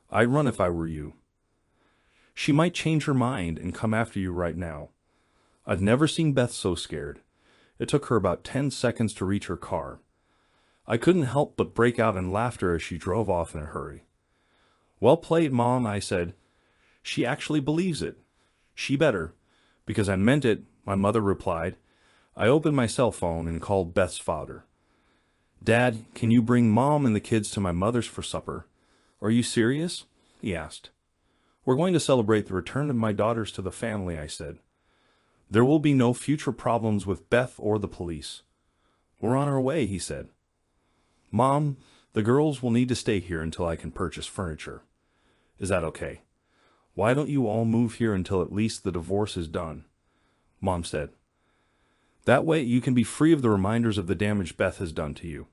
"I'd run if I were you. She might change her mind and come after you right now." I'd never seen Beth so scared. It took her about 10 seconds to reach her car. I couldn't help but break out in laughter as she drove off in a hurry. "Well played, Mom," I said. "She actually believes it." "She better, because I meant it," my mother replied. I opened my cell phone and called Beth's father. "Dad, can you bring Mom and the kids to my mother's for supper?" "Are you serious?" he asked. "We're going to celebrate the return of my daughters to the family," I said. "There will be no future problems with Beth or the police." "We're on our way," he said. "Mom, the girls will need to stay here until I can purchase furniture. Is that okay? Why don't you all move here until at least the divorce is done?" Mom said. "That way you can be free of the reminders of the damage Beth has done to you.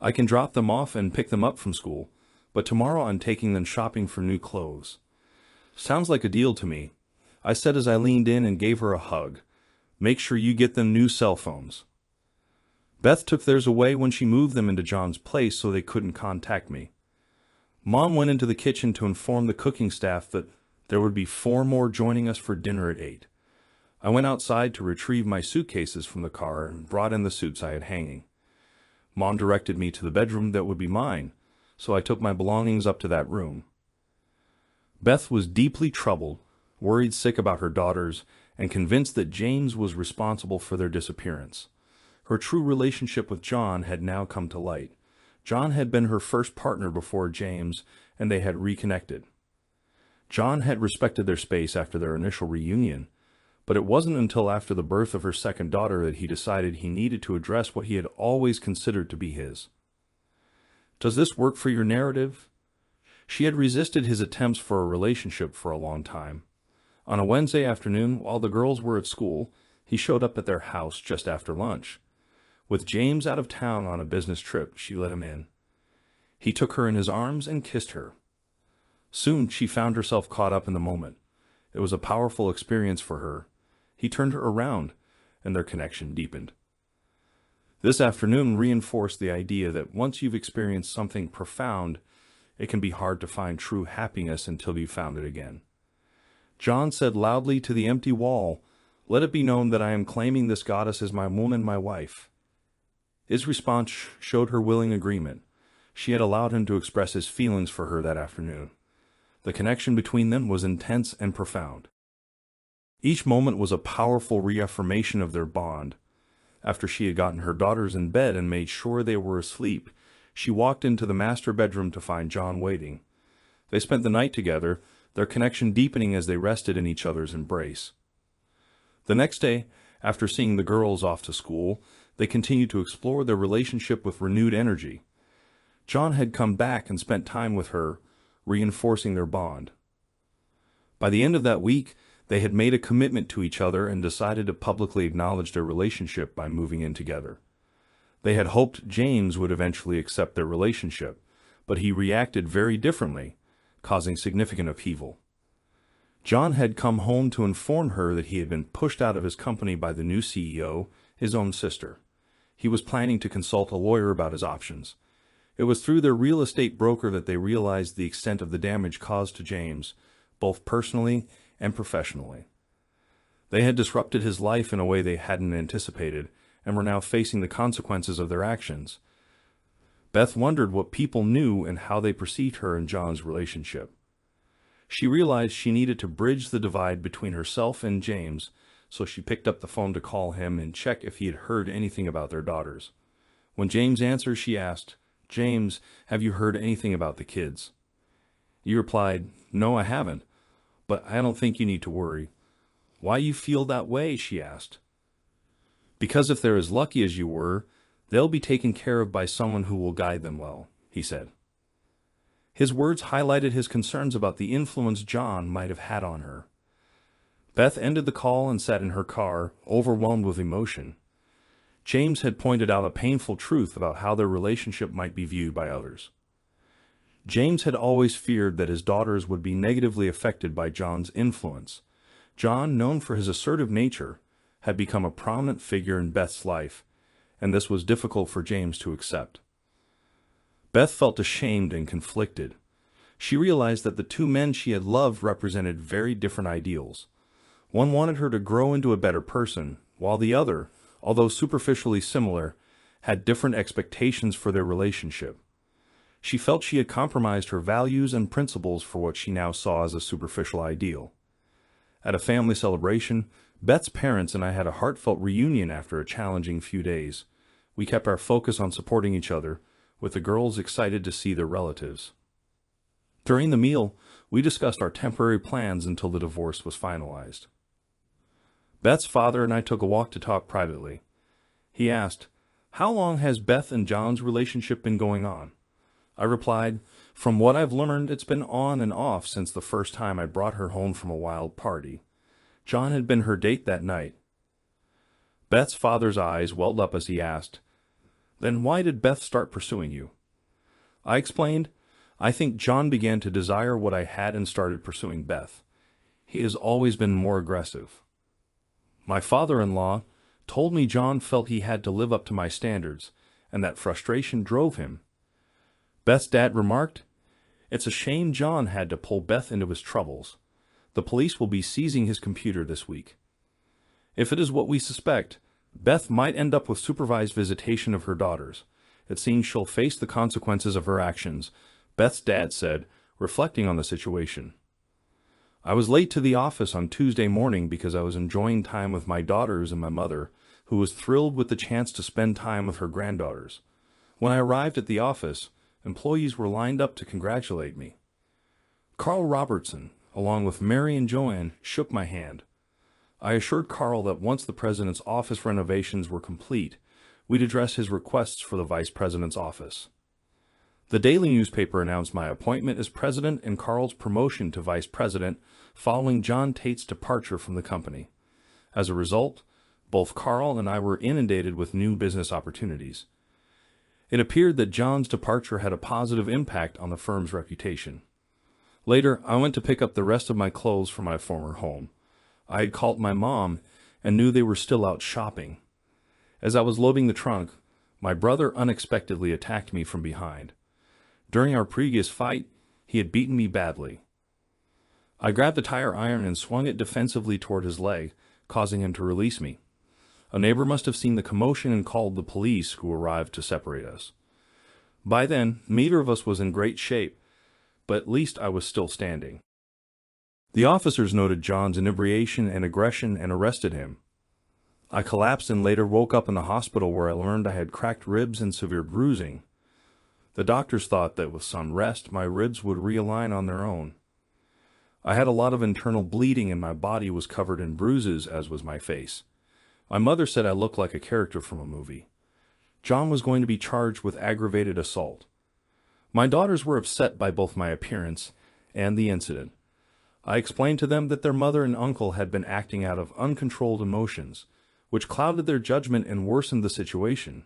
I can drop them off and pick them up from school, but tomorrow I'm taking them shopping for new clothes." "Sounds like a deal to me," I said as I leaned in and gave her a hug. "Make sure you get them new cell phones." Beth took theirs away when she moved them into John's place so they couldn't contact me. Mom went into the kitchen to inform the cooking staff that there would be 4 more joining us for dinner at 8. I went outside to retrieve my suitcases from the car and brought in the suits I had hanging. Mom directed me to the bedroom that would be mine, so I took my belongings up to that room. Beth was deeply troubled, worried sick about her daughters, and convinced that James was responsible for their disappearance. Her true relationship with John had now come to light. John had been her first partner before James, and they had reconnected. John had respected their space after their initial reunion, but it wasn't until after the birth of her second daughter that he decided he needed to address what he had always considered to be his. "Does this work for your narrative?" She had resisted his attempts for a relationship for a long time. On a Wednesday afternoon, while the girls were at school, he showed up at their house just after lunch. With James out of town on a business trip, she let him in. He took her in his arms and kissed her. Soon she found herself caught up in the moment. It was a powerful experience for her. He turned her around, and their connection deepened. This afternoon reinforced the idea that once you've experienced something profound, it can be hard to find true happiness until you've found it again. John said loudly to the empty wall, "Let it be known that I am claiming this goddess as my woman, my wife." His response showed her willing agreement. She had allowed him to express his feelings for her that afternoon. The connection between them was intense and profound. Each moment was a powerful reaffirmation of their bond. After she had gotten her daughters in bed and made sure they were asleep, she walked into the master bedroom to find John waiting. They spent the night together, their connection deepening as they rested in each other's embrace. The next day, after seeing the girls off to school, they continued to explore their relationship with renewed energy. John had come back and spent time with her, reinforcing their bond. By the end of that week, they had made a commitment to each other and decided to publicly acknowledge their relationship by moving in together. They had hoped James would eventually accept their relationship, but he reacted very differently, causing significant upheaval. John had come home to inform her that he had been pushed out of his company by the new CEO, his own sister. He was planning to consult a lawyer about his options. It was through their real estate broker that they realized the extent of the damage caused to James, both personally and professionally. They had disrupted his life in a way they hadn't anticipated, and were now facing the consequences of their actions. Beth wondered what people knew and how they perceived her and John's relationship. She realized she needed to bridge the divide between herself and James, so she picked up the phone to call him and check if he had heard anything about their daughters. When James answered, she asked, "James, have you heard anything about the kids?" He replied, "No, I haven't, but I don't think you need to worry." "Why you feel that way?" she asked. "Because if they're as lucky as you were, they'll be taken care of by someone who will guide them well," he said. His words highlighted his concerns about the influence John might have had on her. Beth ended the call and sat in her car, overwhelmed with emotion. James had pointed out a painful truth about how their relationship might be viewed by others. James had always feared that his daughters would be negatively affected by John's influence. John, known for his assertive nature, had become a prominent figure in Beth's life, and this was difficult for James to accept. Beth felt ashamed and conflicted. She realized that the two men she had loved represented very different ideals. One wanted her to grow into a better person, while the other, although superficially similar, had different expectations for their relationship. She felt she had compromised her values and principles for what she now saw as a superficial ideal. At a family celebration, Beth's parents and I had a heartfelt reunion after a challenging few days. We kept our focus on supporting each other, with the girls excited to see their relatives. During the meal, we discussed our temporary plans until the divorce was finalized. Beth's father and I took a walk to talk privately. He asked, "How long has Beth and John's relationship been going on?" I replied, "From what I've learned, it's been on and off since the first time I brought her home from a wild party. John had been her date that night." Beth's father's eyes welled up as he asked, "Then why did Beth start pursuing you?" I explained, "I think John began to desire what I had and started pursuing Beth. He has always been more aggressive. My father-in-law told me John felt he had to live up to my standards, and that frustration drove him." Beth's dad remarked, "It's a shame John had to pull Beth into his troubles. The police will be seizing his computer this week. If it is what we suspect, Beth might end up with supervised visitation of her daughters. It seems she'll face the consequences of her actions," Beth's dad said, reflecting on the situation. I was late to the office on Tuesday morning because I was enjoying time with my daughters and my mother, who was thrilled with the chance to spend time with her granddaughters. When I arrived at the office, employees were lined up to congratulate me. Carl Robertson, along with Mary and Joanne, shook my hand. I assured Carl that once the president's office renovations were complete, we'd address his requests for the vice president's office. The daily newspaper announced my appointment as president and Carl's promotion to vice president following John Tate's departure from the company. As a result, both Carl and I were inundated with new business opportunities. It appeared that John's departure had a positive impact on the firm's reputation. Later, I went to pick up the rest of my clothes from my former home. I had called my mom and knew they were still out shopping. As I was loading the trunk, my brother unexpectedly attacked me from behind. During our previous fight, he had beaten me badly. I grabbed a tire iron and swung it defensively toward his leg, causing him to release me. A neighbor must have seen the commotion and called the police, who arrived to separate us. By then, neither of us was in great shape, but at least I was still standing. The officers noted John's inebriation and aggression and arrested him. I collapsed and later woke up in the hospital where I learned I had cracked ribs and severe bruising. The doctors thought that with some rest, my ribs would realign on their own. I had a lot of internal bleeding and my body was covered in bruises, as was my face. My mother said I looked like a character from a movie. John was going to be charged with aggravated assault. My daughters were upset by both my appearance and the incident. I explained to them that their mother and uncle had been acting out of uncontrolled emotions, which clouded their judgment and worsened the situation.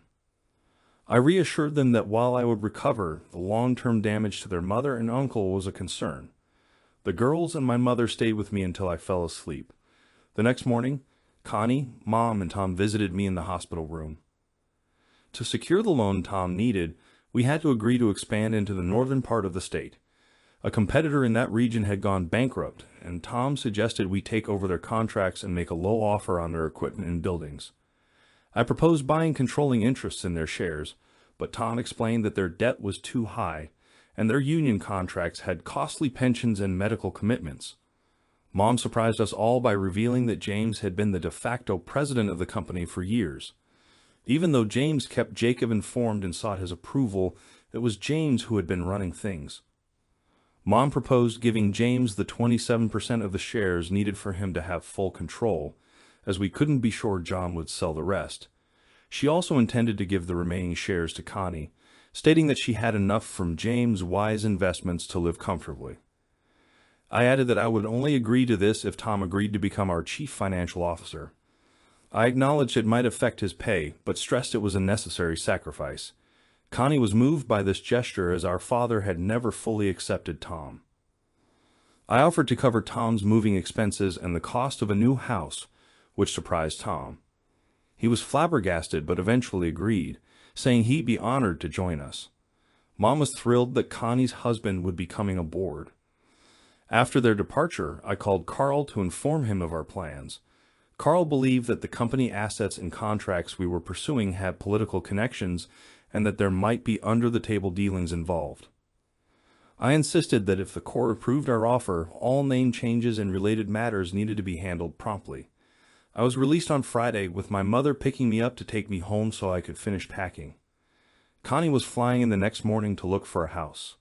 I reassured them that while I would recover, the long-term damage to their mother and uncle was a concern. The girls and my mother stayed with me until I fell asleep. The next morning, Connie, Mom, and Tom visited me in the hospital room. To secure the loan Tom needed, we had to agree to expand into the northern part of the state. A competitor in that region had gone bankrupt, and Tom suggested we take over their contracts and make a low offer on their equipment and buildings. I proposed buying controlling interests in their shares, but Tom explained that their debt was too high, and their union contracts had costly pensions and medical commitments. Mom surprised us all by revealing that James had been the de facto president of the company for years. Even though James kept Jacob informed and sought his approval, it was James who had been running things. Mom proposed giving James the 27% of the shares needed for him to have full control, as we couldn't be sure John would sell the rest. She also intended to give the remaining shares to Connie, stating that she had enough from James' wise investments to live comfortably. I added that I would only agree to this if Tom agreed to become our chief financial officer. I acknowledged it might affect his pay, but stressed it was a necessary sacrifice. Connie was moved by this gesture as our father had never fully accepted Tom. I offered to cover Tom's moving expenses and the cost of a new house, which surprised Tom. He was flabbergasted but eventually agreed, saying he'd be honored to join us. Mom was thrilled that Connie's husband would be coming aboard. After their departure, I called Carl to inform him of our plans. Carl believed that the company assets and contracts we were pursuing had political connections and that there might be under-the-table dealings involved. I insisted that if the court approved our offer, all name changes and related matters needed to be handled promptly. I was released on Friday, with my mother picking me up to take me home so I could finish packing. Connie was flying in the next morning to look for a house.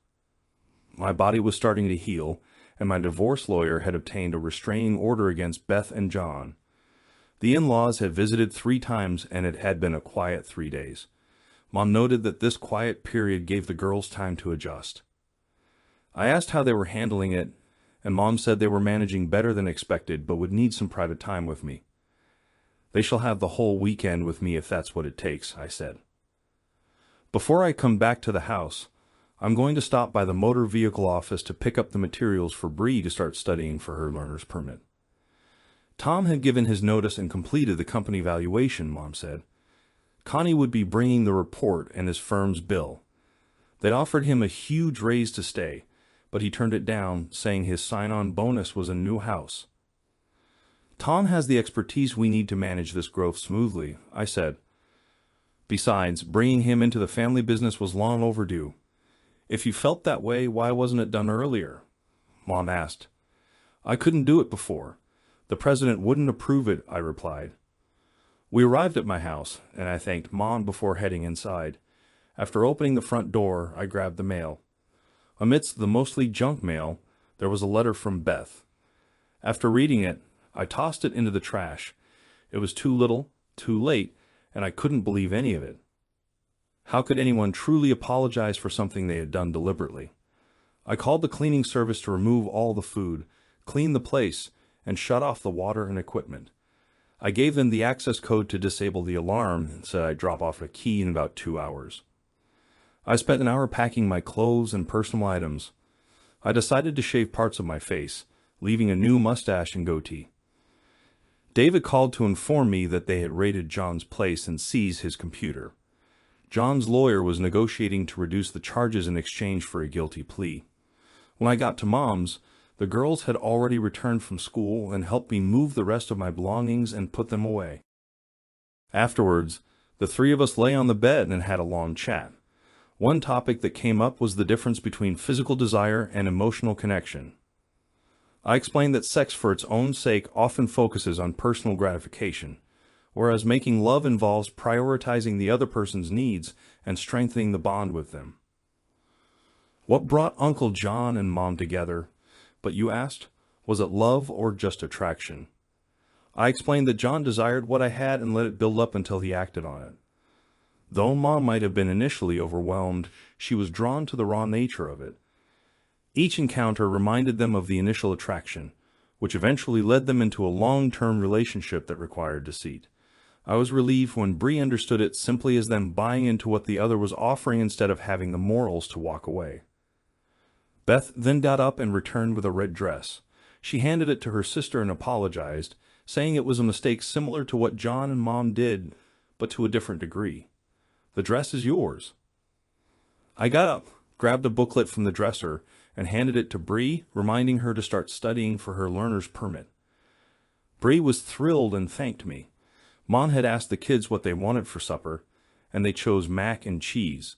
My body was starting to heal, and my divorce lawyer had obtained a restraining order against Beth and John. The in-laws had visited 3 times, and it had been a quiet 3 days. Mom noted that this quiet period gave the girls time to adjust. I asked how they were handling it, and Mom said they were managing better than expected but would need some private time with me. They shall have the whole weekend with me if that's what it takes, I said. Before I come back to the house, I'm going to stop by the motor vehicle office to pick up the materials for Bree to start studying for her learner's permit. Tom had given his notice and completed the company valuation, Mom said. Connie would be bringing the report and his firm's bill. They'd offered him a huge raise to stay, but he turned it down, saying his sign-on bonus was a new house. Tom has the expertise we need to manage this growth smoothly, I said. Besides, bringing him into the family business was long overdue. If you felt that way, why wasn't it done earlier? Mom asked. I couldn't do it before. The president wouldn't approve it, I replied. We arrived at my house, and I thanked Mom before heading inside. After opening the front door, I grabbed the mail. Amidst the mostly junk mail, there was a letter from Beth. After reading it, I tossed it into the trash. It was too little, too late, and I couldn't believe any of it. How could anyone truly apologize for something they had done deliberately? I called the cleaning service to remove all the food, clean the place, and shut off the water and equipment. I gave them the access code to disable the alarm and said I'd drop off a key in about 2 hours. I spent an hour packing my clothes and personal items. I decided to shave parts of my face, leaving a new mustache and goatee. David called to inform me that they had raided John's place and seized his computer. John's lawyer was negotiating to reduce the charges in exchange for a guilty plea. When I got to Mom's, the girls had already returned from school and helped me move the rest of my belongings and put them away. Afterwards, the 3 of us lay on the bed and had a long chat. One topic that came up was the difference between physical desire and emotional connection. I explained that sex for its own sake often focuses on personal gratification, whereas making love involves prioritizing the other person's needs and strengthening the bond with them. What brought Uncle John and Mom together, but you asked, was it love or just attraction? I explained that John desired what I had and let it build up until he acted on it. Though Mom might have been initially overwhelmed, she was drawn to the raw nature of it. Each encounter reminded them of the initial attraction, which eventually led them into a long-term relationship that required deceit. I was relieved when Bree understood it simply as them buying into what the other was offering instead of having the morals to walk away. Beth then got up and returned with a red dress. She handed it to her sister and apologized, saying it was a mistake similar to what John and Mom did, but to a different degree. The dress is yours. I got up, grabbed a booklet from the dresser, and handed it to Bree, reminding her to start studying for her learner's permit. Bree was thrilled and thanked me. Mom had asked the kids what they wanted for supper, and they chose mac and cheese.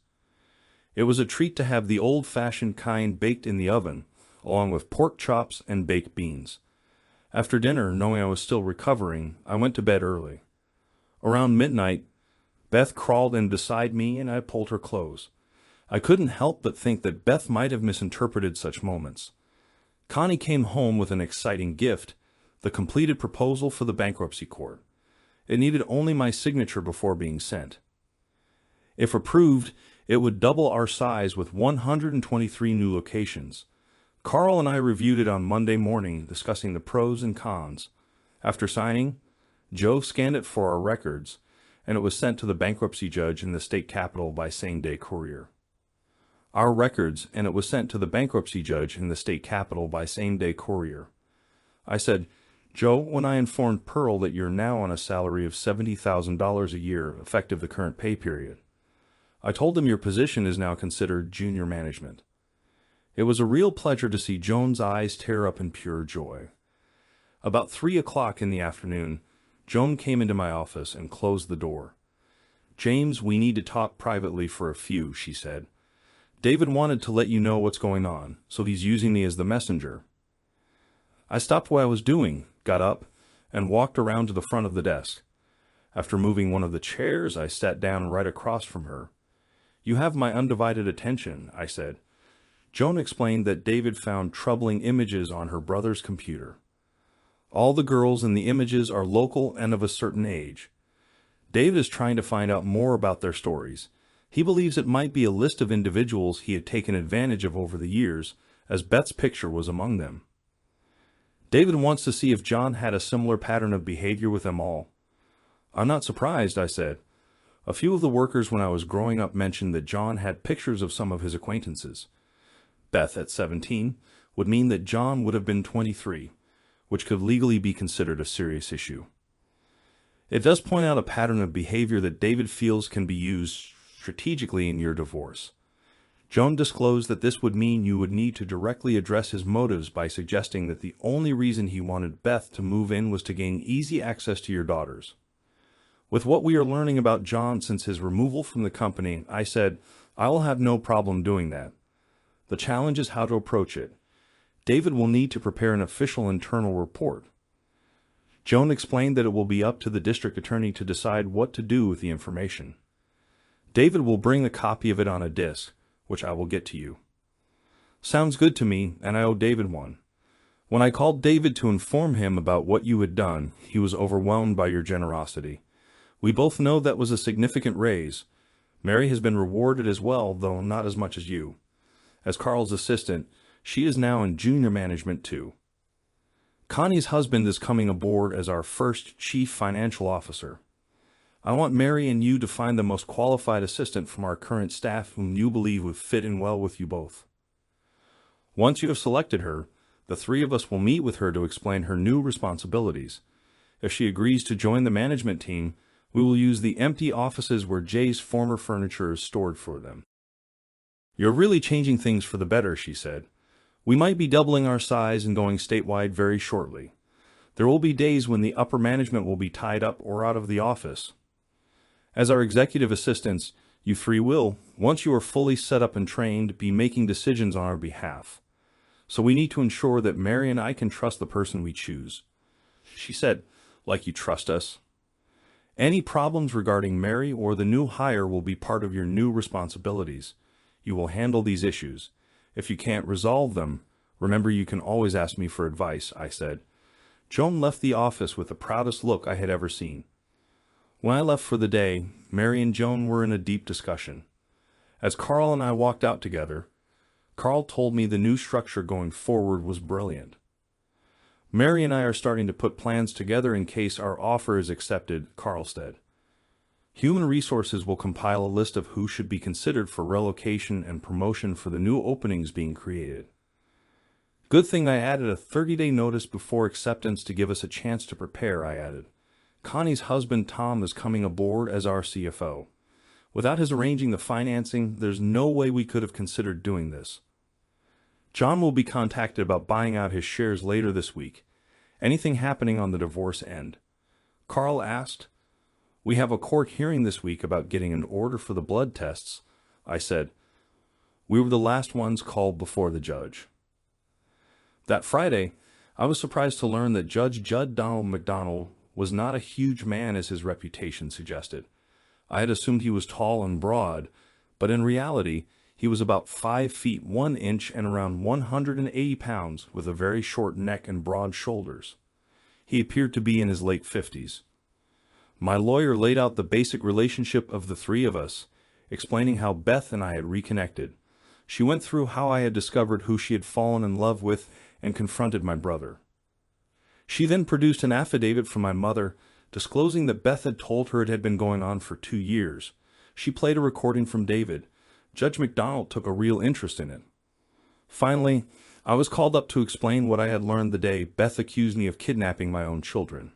It was a treat to have the old-fashioned kind baked in the oven, along with pork chops and baked beans. After dinner, knowing I was still recovering, I went to bed early. Around midnight, Beth crawled in beside me and I pulled her clothes. I couldn't help but think that Beth might have misinterpreted such moments. Connie came home with an exciting gift, the completed proposal for the bankruptcy court. It needed only my signature before being sent. If approved, it would double our size with 123 new locations. Carl and I reviewed it on Monday morning, discussing the pros and cons. After signing, Joe scanned it for our records, and it was sent to the bankruptcy judge in the state capitol by same-day courier. Our records, and it was sent to the bankruptcy judge in the state capitol by same-day courier. I said, Joe, when I informed Pearl that you're now on a salary of $70,000 a year, effective the current pay period, I told him your position is now considered junior management. It was a real pleasure to see Joan's eyes tear up in pure joy. About 3 o'clock in the afternoon, Joan came into my office and closed the door. James, we need to talk privately for a few, she said. David wanted to let you know what's going on, so he's using me as the messenger. I stopped what I was doing, got up, and walked around to the front of the desk. After moving one of the chairs, I sat down right across from her. You have my undivided attention, I said. Joan explained that David found troubling images on her brother's computer. All the girls in the images are local and of a certain age. David is trying to find out more about their stories. He believes it might be a list of individuals he had taken advantage of over the years, as Beth's picture was among them. David wants to see if John had a similar pattern of behavior with them all. I'm not surprised, I said. A few of the workers when I was growing up mentioned that John had pictures of some of his acquaintances. Beth, at 17, would mean that John would have been 23, which could legally be considered a serious issue. It does point out a pattern of behavior that David feels can be used strategically in your divorce. Joan disclosed that this would mean you would need to directly address his motives by suggesting that the only reason he wanted Beth to move in was to gain easy access to your daughters. With what we are learning about John since his removal from the company, I said, I will have no problem doing that. The challenge is how to approach it. David will need to prepare an official internal report. Joan explained that it will be up to the district attorney to decide what to do with the information. David will bring a copy of it on a disk, which I will get to you. Sounds good to me, and I owe David one. When I called David to inform him about what you had done, he was overwhelmed by your generosity. We both know that was a significant raise. Mary has been rewarded as well, though not as much as you. As Carl's assistant, she is now in junior management too. Connie's husband is coming aboard as our first chief financial officer. I want Mary and you to find the most qualified assistant from our current staff whom you believe would fit in well with you both. Once you have selected her, the three of us will meet with her to explain her new responsibilities. If she agrees to join the management team, we will use the empty offices where Jay's former furniture is stored for them. You're really changing things for the better, she said. We might be doubling our size and going statewide very shortly. There will be days when the upper management will be tied up or out of the office. As our executive assistants, you three will, once you are fully set up and trained, be making decisions on our behalf. So we need to ensure that Mary and I can trust the person we choose. She said, like you trust us. Any problems regarding Mary or the new hire will be part of your new responsibilities. You will handle these issues. If you can't resolve them, remember you can always ask me for advice, I said. Joan left the office with the proudest look I had ever seen. When I left for the day, Mary and Joan were in a deep discussion. As Carl and I walked out together, Carl told me the new structure going forward was brilliant. Mary and I are starting to put plans together in case our offer is accepted, Carl said. Human Resources will compile a list of who should be considered for relocation and promotion for the new openings being created. Good thing I added a 30-day notice before acceptance to give us a chance to prepare, I added. Connie's husband Tom is coming aboard as our CFO. Without his arranging the financing, there's no way we could have considered doing this. John will be contacted about buying out his shares later this week. Anything happening on the divorce end? Carl asked. We have a court hearing this week about getting an order for the blood tests, I said. We were the last ones called before the judge. That Friday, I was surprised to learn that Judge Judd Donald McDonald was not a huge man as his reputation suggested. I had assumed he was tall and broad, but in reality, he was about 5 feet 1 inch and around 180 pounds with a very short neck and broad shoulders. He appeared to be in his late 50s. My lawyer laid out the basic relationship of the three of us, explaining how Beth and I had reconnected. She went through how I had discovered who she had fallen in love with and confronted my brother. She then produced an affidavit from my mother, disclosing that Beth had told her it had been going on for 2 years. She played a recording from David. Judge McDonald took a real interest in it. Finally, I was called up to explain what I had learned the day Beth accused me of kidnapping my own children.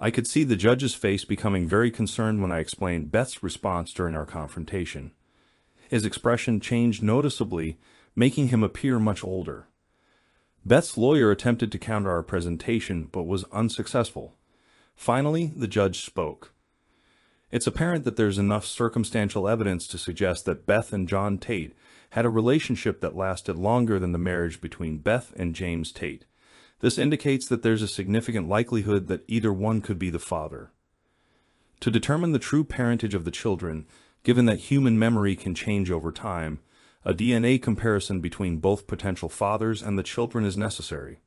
I could see the judge's face becoming very concerned when I explained Beth's response during our confrontation. His expression changed noticeably, making him appear much older. Beth's lawyer attempted to counter our presentation, but was unsuccessful. Finally, the judge spoke. It's apparent that there's enough circumstantial evidence to suggest that Beth and John Tate had a relationship that lasted longer than the marriage between Beth and James Tate. This indicates that there's a significant likelihood that either one could be the father. To determine the true parentage of the children, given that human memory can change over time, a DNA comparison between both potential fathers and the children is necessary.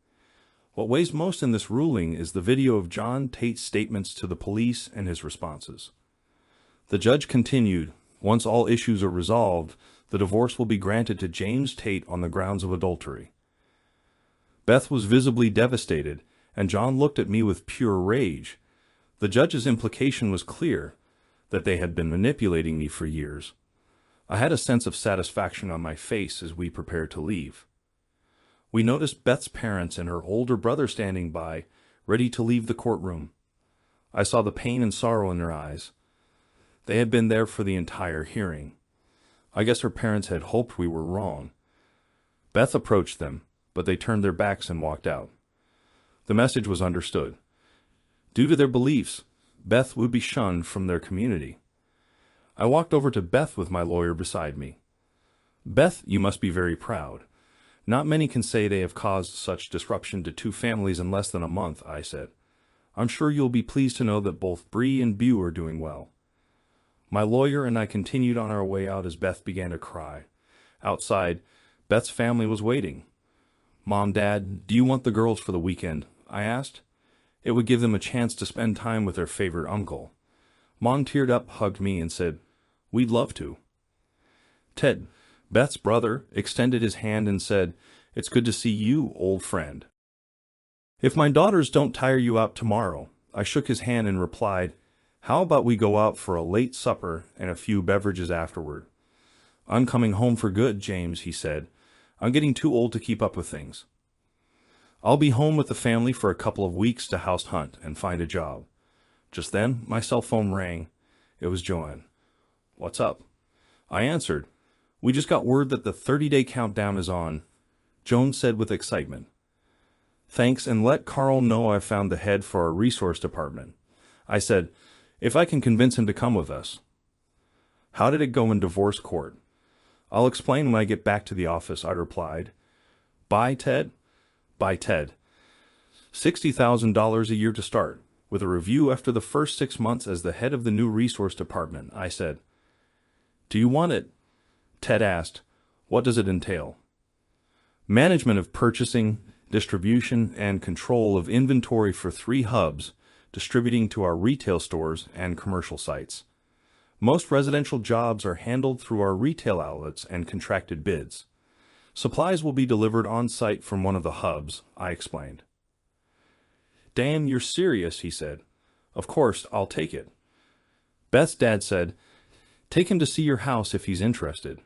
What weighs most in this ruling is the video of John Tate's statements to the police and his responses. The judge continued, once all issues are resolved, the divorce will be granted to James Tate on the grounds of adultery. Beth was visibly devastated, and John looked at me with pure rage. The judge's implication was clear, that they had been manipulating me for years. I had a sense of satisfaction on my face as we prepared to leave. We noticed Beth's parents and her older brother standing by, ready to leave the courtroom. I saw the pain and sorrow in their eyes. They had been there for the entire hearing. I guess her parents had hoped we were wrong. Beth approached them, but they turned their backs and walked out. The message was understood. Due to their beliefs, Beth would be shunned from their community. I walked over to Beth with my lawyer beside me. Beth, you must be very proud. Not many can say they have caused such disruption to 2 families in less than a month, I said. I'm sure you'll be pleased to know that both Bree and Bew are doing well. My lawyer and I continued on our way out as Beth began to cry. Outside, Beth's family was waiting. Mom, Dad, do you want the girls for the weekend? I asked. It would give them a chance to spend time with their favorite uncle. Mom teared up, hugged me, and said, We'd love to. Ted, Beth's brother, extended his hand and said, It's good to see you, old friend. If my daughters don't tire you out tomorrow, I shook his hand and replied, How about we go out for a late supper and a few beverages afterward? I'm coming home for good, James, he said. I'm getting too old to keep up with things. I'll be home with the family for a couple of weeks to house hunt and find a job. Just then, my cell phone rang. It was Joanne. What's up? I answered. We just got word that the 30-day countdown is on, Joan said with excitement. Thanks, and let Carl know I found the head for our resource department. I said, if I can convince him to come with us. How did it go in divorce court? I'll explain when I get back to the office, I replied. Bye, Ted? Bye, Ted. $60,000 a year to start, with a review after the first 6 months as the head of the new resource department, I said. Do you want it? Ted asked. What does it entail? Management of purchasing, distribution, and control of inventory for 3 hubs, distributing to our retail stores and commercial sites. Most residential jobs are handled through our retail outlets and contracted bids. Supplies will be delivered on-site from one of the hubs, I explained. Dan, you're serious, he said. Of course, I'll take it. Beth's dad said, take him to see your house if he's interested.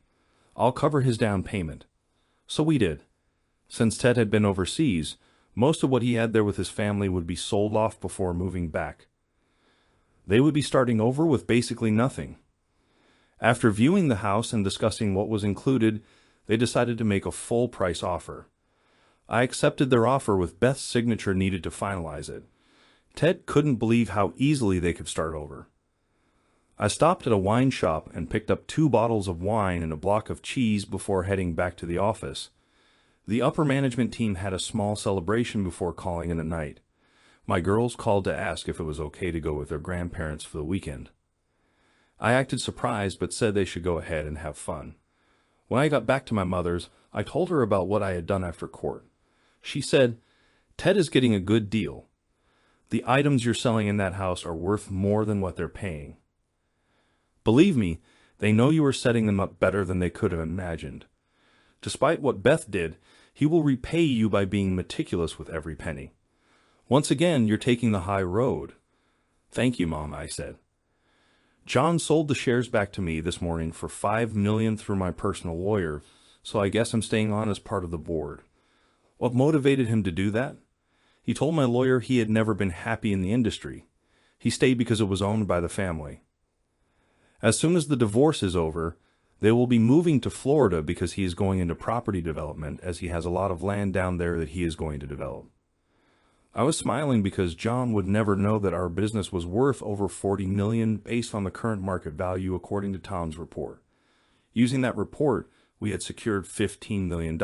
I'll cover his down payment. So we did. Since Ted had been overseas, most of what he had there with his family would be sold off before moving back. They would be starting over with basically nothing. After viewing the house and discussing what was included, they decided to make a full-price offer. I accepted their offer with Beth's signature needed to finalize it. Ted couldn't believe how easily they could start over. I stopped at a wine shop and picked up 2 bottles of wine and a block of cheese before heading back to the office. The upper management team had a small celebration before calling it a night. My girls called to ask if it was okay to go with their grandparents for the weekend. I acted surprised but said they should go ahead and have fun. When I got back to my mother's, I told her about what I had done after court. She said, "Ted is getting a good deal. The items you're selling in that house are worth more than what they're paying. Believe me, they know you are setting them up better than they could have imagined. Despite what Beth did, he will repay you by being meticulous with every penny. Once again, you're taking the high road." "Thank you, Mom," I said. "John sold the shares back to me this morning for $5 million through my personal lawyer, so I guess I'm staying on as part of the board." "What motivated him to do that?" "He told my lawyer he had never been happy in the industry. He stayed because it was owned by the family. As soon as the divorce is over, they will be moving to Florida because he is going into property development as he has a lot of land down there that he is going to develop." I was smiling because John would never know that our business was worth over $40 million based on the current market value according to Tom's report. Using that report, we had secured $15 million,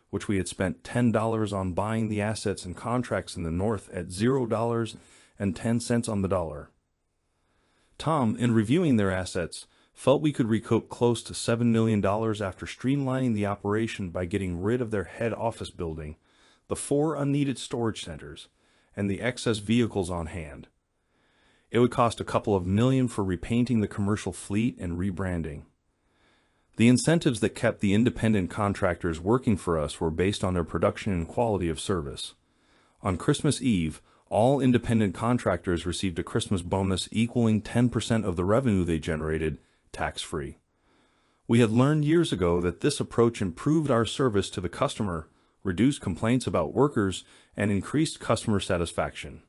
which we had spent $10 on buying the assets and contracts in the north at $0.10 on the dollar. Tom, in reviewing their assets, felt we could recoup close to $7 million after streamlining the operation by getting rid of their head office building, the 4 unneeded storage centers, and the excess vehicles on hand. It would cost a couple of million for repainting the commercial fleet and rebranding. The incentives that kept the independent contractors working for us were based on their production and quality of service. On Christmas Eve, all independent contractors received a Christmas bonus equaling 10% of the revenue they generated, tax-free. We had learned years ago that this approach improved our service to the customer, reduced complaints about workers, and increased customer satisfaction.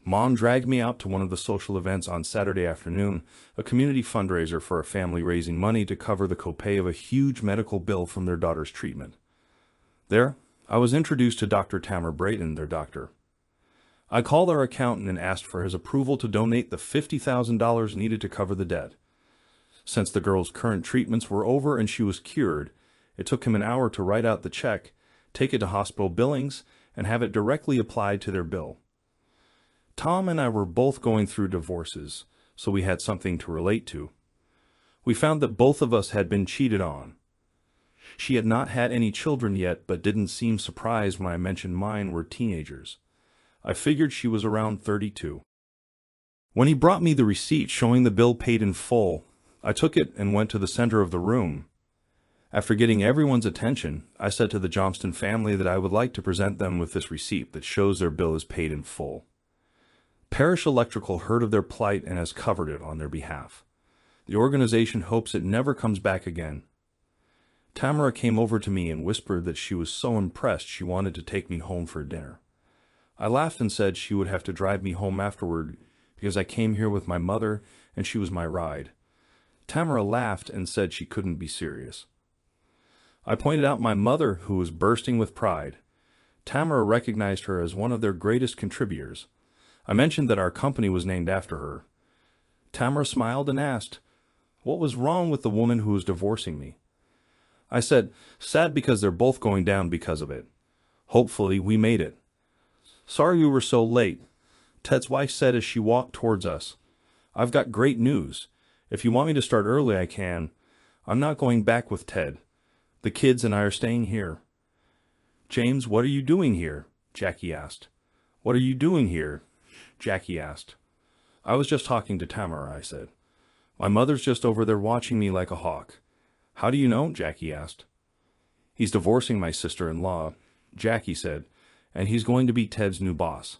Mom dragged me out to one of the social events on Saturday afternoon, a community fundraiser for a family raising money to cover the copay of a huge medical bill from their daughter's treatment. There, I was introduced to Dr. Tamara Brayton, their doctor. I called our accountant and asked for his approval to donate the $50,000 needed to cover the debt. Since the girl's current treatments were over and she was cured, it took him an hour to write out the check, take it to hospital billings, and have it directly applied to their bill. Tom and I were both going through divorces, so we had something to relate to. We found that both of us had been cheated on. She had not had any children yet, but didn't seem surprised when I mentioned mine were teenagers. I figured she was around 32. When he brought me the receipt showing the bill paid in full, I took it and went to the center of the room. After getting everyone's attention, I said to the Johnston family that I would like to present them with this receipt that shows their bill is paid in full. Parish Electrical heard of their plight and has covered it on their behalf. The organization hopes it never comes back again. Tamara came over to me and whispered that she was so impressed she wanted to take me home for dinner. I laughed and said she would have to drive me home afterward because I came here with my mother and she was my ride. Tamara laughed and said she couldn't be serious. I pointed out my mother, who was bursting with pride. Tamara recognized her as one of their greatest contributors. I mentioned that our company was named after her. Tamara smiled and asked, what was wrong with the woman who was divorcing me? I said, sad because they're both going down because of it. Hopefully we made it. Sorry we were so late, Ted's wife said as she walked towards us. I've got great news. If you want me to start early, I can. I'm not going back with Ted. The kids and I are staying here. James, what are you doing here? Jackie asked. What are you doing here? Jackie asked. I was just talking to Tamara, I said. My mother's just over there watching me like a hawk. How do you know? Jackie asked. He's divorcing my sister-in-law, Jackie said, and he's going to be Ted's new boss.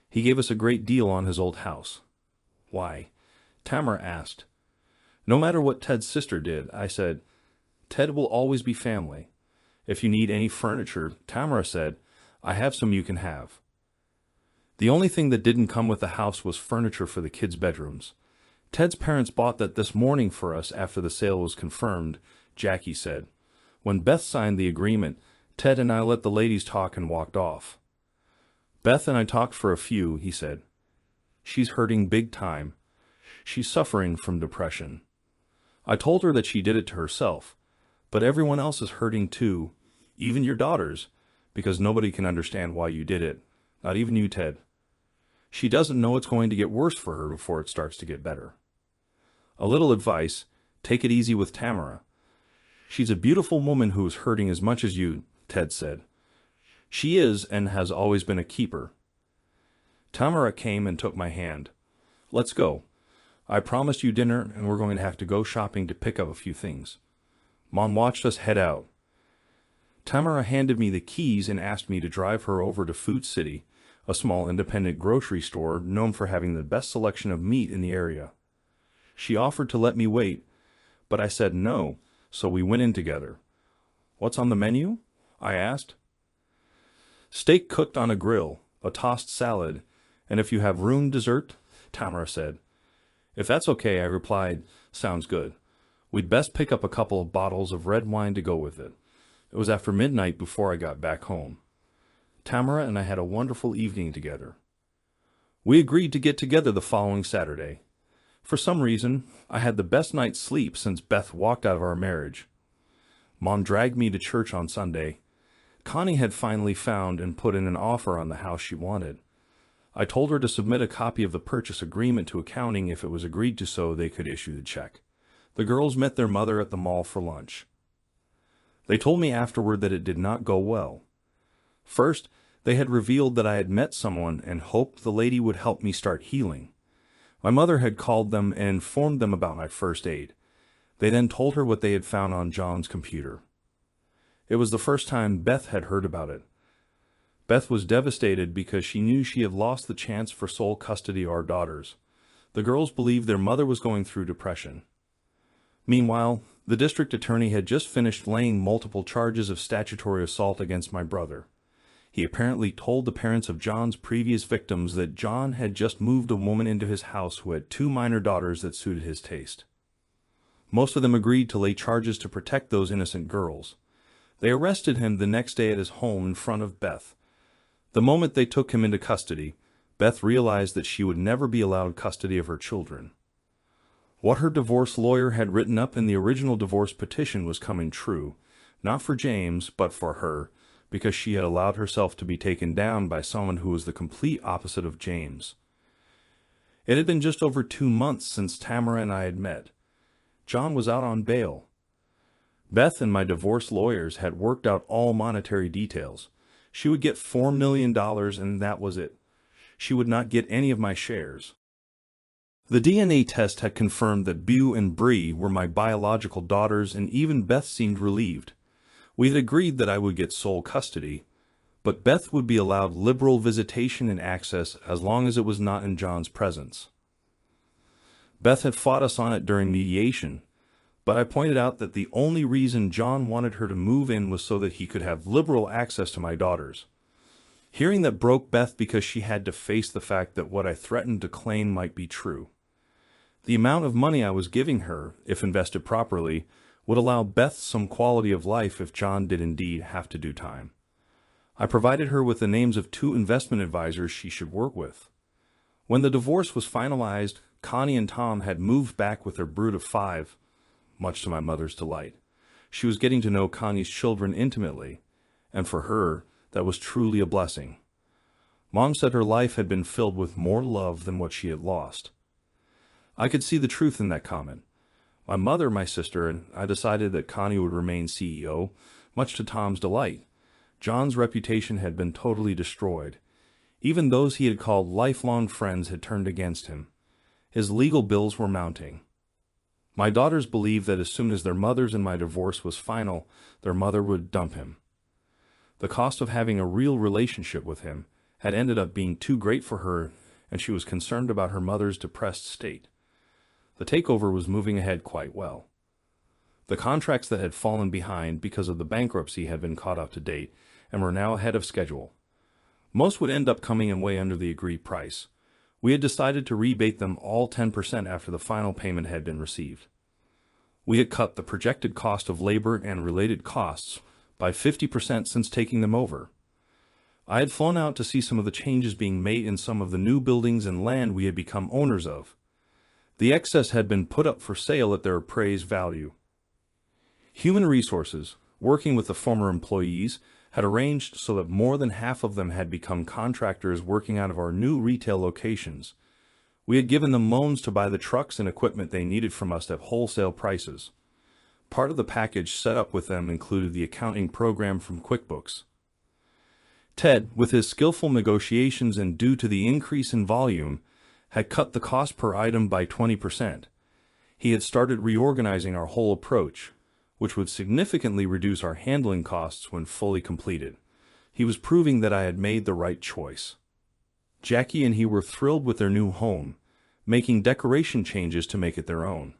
He gave us a great deal on his old house. Why? Tamara asked. No matter what Ted's sister did, I said, Ted will always be family. If you need any furniture, Tamara said, I have some you can have. The only thing that didn't come with the house was furniture for the kids' bedrooms. Ted's parents bought that this morning for us after the sale was confirmed, Jackie said. When Beth signed the agreement, Ted and I let the ladies talk and walked off. Beth and I talked for a few, he said. She's hurting big time. She's suffering from depression. I told her that she did it to herself, but everyone else is hurting too, even your daughters, because nobody can understand why you did it, not even you, Ted. She doesn't know it's going to get worse for her before it starts to get better. A little advice, take it easy with Tamara. She's a beautiful woman who is hurting as much as you, Ted said. She is and has always been a keeper. Tamara came and took my hand. Let's go. I promised you dinner and we're going to have to go shopping to pick up a few things. Mom watched us head out. Tamara handed me the keys and asked me to drive her over to Food City, a small independent grocery store known for having the best selection of meat in the area. She offered to let me wait, but I said no, so we went in together. What's on the menu? I asked. Steak cooked on a grill, a tossed salad, and if you have room, dessert, Tamara said. If that's okay, I replied, sounds good. We'd best pick up a couple of bottles of red wine to go with it. It was after midnight before I got back home. Tamara and I had a wonderful evening together. We agreed to get together the following Saturday. For some reason, I had the best night's sleep since Beth walked out of our marriage. Mom dragged me to church on Sunday. Connie had finally found and put in an offer on the house she wanted. I told her to submit a copy of the purchase agreement to accounting. If it was agreed to so, they could issue the check. The girls met their mother at the mall for lunch. They told me afterward that it did not go well. First, they had revealed that I had met someone and hoped the lady would help me start healing. My mother had called them and informed them about my first aid. They then told her what they had found on John's computer. It was the first time Beth had heard about it. Beth was devastated because she knew she had lost the chance for sole custody of our daughters. The girls believed their mother was going through depression. Meanwhile, the district attorney had just finished laying multiple charges of statutory assault against my brother. He apparently told the parents of John's previous victims that John had just moved a woman into his house who had 2 minor daughters that suited his taste. Most of them agreed to lay charges to protect those innocent girls. They arrested him the next day at his home in front of Beth. The moment they took him into custody, Beth realized that she would never be allowed custody of her children. What her divorce lawyer had written up in the original divorce petition was coming true, not for James, but for her, because she had allowed herself to be taken down by someone who was the complete opposite of James. It had been just over 2 months since Tamara and I had met. John was out on bail. Beth and my divorce lawyers had worked out all monetary details. She would get $4 million and that was it. She would not get any of my shares. The DNA test had confirmed that Bew and Bree were my biological daughters, and even Beth seemed relieved. We had agreed that I would get sole custody, but Beth would be allowed liberal visitation and access as long as it was not in John's presence. Beth had fought us on it during mediation, but I pointed out that the only reason John wanted her to move in was so that he could have liberal access to my daughters. Hearing that broke Beth because she had to face the fact that what I threatened to claim might be true. The amount of money I was giving her, if invested properly, would allow Beth some quality of life if John did indeed have to do time. I provided her with the names of 2 investment advisors she should work with. When the divorce was finalized, Connie and Tom had moved back with their brood of 5, much to my mother's delight. She was getting to know Connie's children intimately, and for her, that was truly a blessing. Mom said her life had been filled with more love than what she had lost. I could see the truth in that comment. My mother, my sister, and I decided that Connie would remain CEO, much to Tom's delight. John's reputation had been totally destroyed. Even those he had called lifelong friends had turned against him. His legal bills were mounting. My daughters believed that as soon as their mother's and my divorce was final, their mother would dump him. The cost of having a real relationship with him had ended up being too great for her, and she was concerned about her mother's depressed state. The takeover was moving ahead quite well. The contracts that had fallen behind because of the bankruptcy had been caught up to date and were now ahead of schedule. Most would end up coming in way under the agreed price. We had decided to rebate them all 10% after the final payment had been received. We had cut the projected cost of labor and related costs by 50% since taking them over. I had flown out to see some of the changes being made in some of the new buildings and land we had become owners of. The excess had been put up for sale at their appraised value. Human Resources, working with the former employees, had arranged so that more than half of them had become contractors working out of our new retail locations. We had given them loans to buy the trucks and equipment they needed from us at wholesale prices. Part of the package set up with them included the accounting program from QuickBooks. Ted, with his skillful negotiations and due to the increase in volume, had cut the cost per item by 20%. He had started reorganizing our whole approach, which would significantly reduce our handling costs when fully completed. He was proving that I had made the right choice. Jackie and he were thrilled with their new home, making decoration changes to make it their own.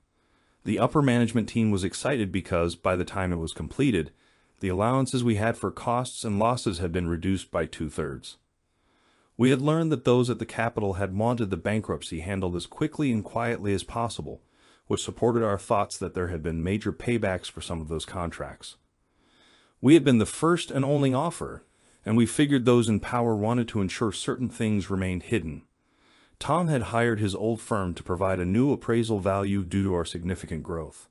The upper management team was excited because, by the time it was completed, the allowances we had for costs and losses had been reduced by 2/3. We had learned that those at the Capitol had wanted the bankruptcy handled as quickly and quietly as possible, which supported our thoughts that there had been major paybacks for some of those contracts. We had been the first and only offer, and we figured those in power wanted to ensure certain things remained hidden. Tom had hired his old firm to provide a new appraisal value due to our significant growth.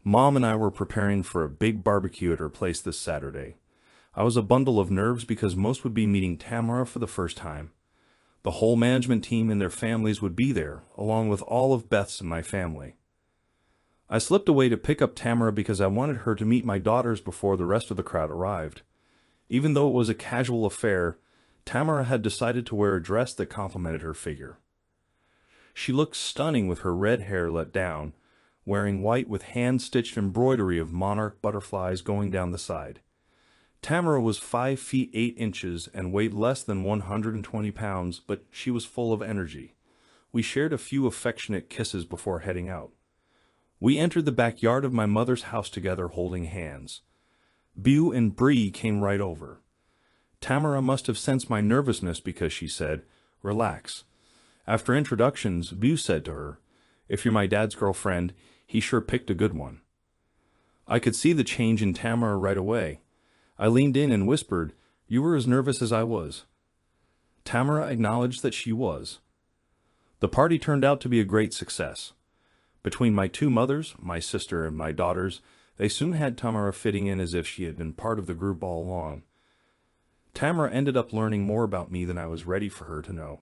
Mom and I were preparing for a big barbecue at her place this Saturday. I was a bundle of nerves because most would be meeting Tamara for the first time. The whole management team and their families would be there, along with all of Beth's and my family. I slipped away to pick up Tamara because I wanted her to meet my daughters before the rest of the crowd arrived. Even though it was a casual affair, Tamara had decided to wear a dress that complemented her figure. She looked stunning with her red hair let down, wearing white with hand-stitched embroidery of monarch butterflies going down the side. Tamara was 5 feet 8 inches and weighed less than 120 pounds, but she was full of energy. We shared a few affectionate kisses before heading out. We entered the backyard of my mother's house together holding hands. Bew and Bree came right over. Tamara must have sensed my nervousness because she said, "Relax." After introductions, Bew said to her, "If you're my dad's girlfriend, he sure picked a good one." I could see the change in Tamara right away. I leaned in and whispered, "You were as nervous as I was." Tamara acknowledged that she was. The party turned out to be a great success. Between my two mothers, my sister, and my daughters, they soon had Tamara fitting in as if she had been part of the group all along. Tamara ended up learning more about me than I was ready for her to know.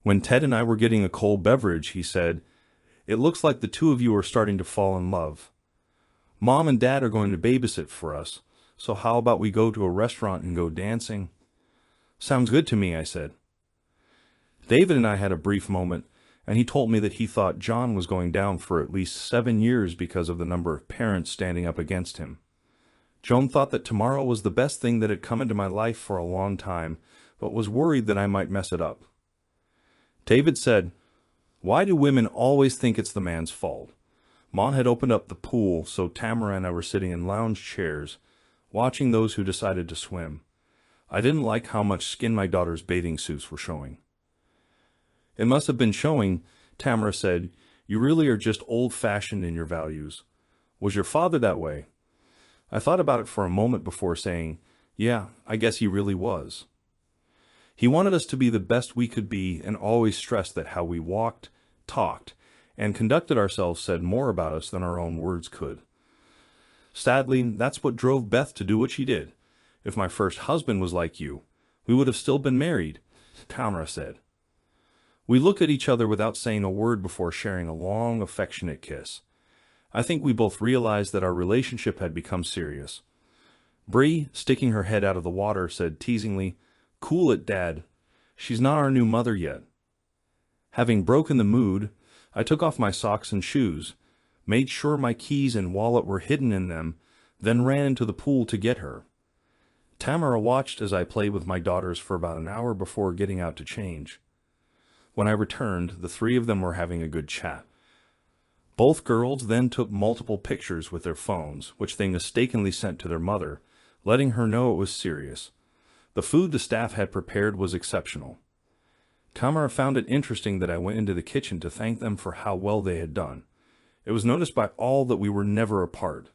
When Ted and I were getting a cold beverage, he said, "It looks like the two of you are starting to fall in love. Mom and Dad are going to babysit for us, so how about we go to a restaurant and go dancing?" "Sounds good to me," I said. David and I had a brief moment, and he told me that he thought John was going down for at least 7 years because of the number of parents standing up against him. Joan thought that tomorrow was the best thing that had come into my life for a long time, but was worried that I might mess it up. David said, "Why do women always think it's the man's fault?" Mom had opened up the pool, so Tamara and I were sitting in lounge chairs, watching those who decided to swim. I didn't like how much skin my daughter's bathing suits were showing. "It must have been showing," Tamara said. "You really are just old-fashioned in your values. Was your father that way?" I thought about it for a moment before saying, "Yeah, I guess he really was." He wanted us to be the best we could be and always stressed that how we walked, talked, and conducted ourselves said more about us than our own words could. Sadly, that's what drove Beth to do what she did. "If my first husband was like you, we would have still been married," Tamara said. We looked at each other without saying a word before sharing a long, affectionate kiss. I think we both realized that our relationship had become serious. Bree, sticking her head out of the water, said teasingly, "Cool it, Dad. She's not our new mother yet." Having broken the mood, I took off my socks and shoes, made sure my keys and wallet were hidden in them, then ran into the pool to get her. Tamara watched as I played with my daughters for about an hour before getting out to change. When I returned, the three of them were having a good chat. Both girls then took multiple pictures with their phones, which they mistakenly sent to their mother, letting her know it was serious. The food the staff had prepared was exceptional. Tamara found it interesting that I went into the kitchen to thank them for how well they had done. It was noticed by all that we were never apart.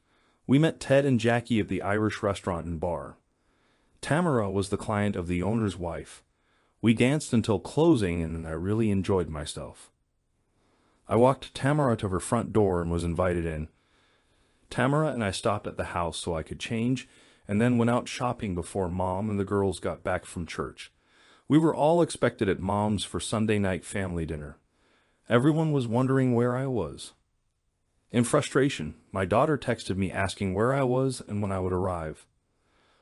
We met Ted and Jackie at the Irish restaurant and bar. Tamara was the client of the owner's wife. We danced until closing, and I really enjoyed myself. I walked Tamara to her front door and was invited in. Tamara and I stopped at the house so I could change, and then went out shopping before Mom and the girls got back from church. We were all expected at Mom's for Sunday night family dinner. Everyone was wondering where I was. In frustration, my daughter texted me asking where I was and when I would arrive.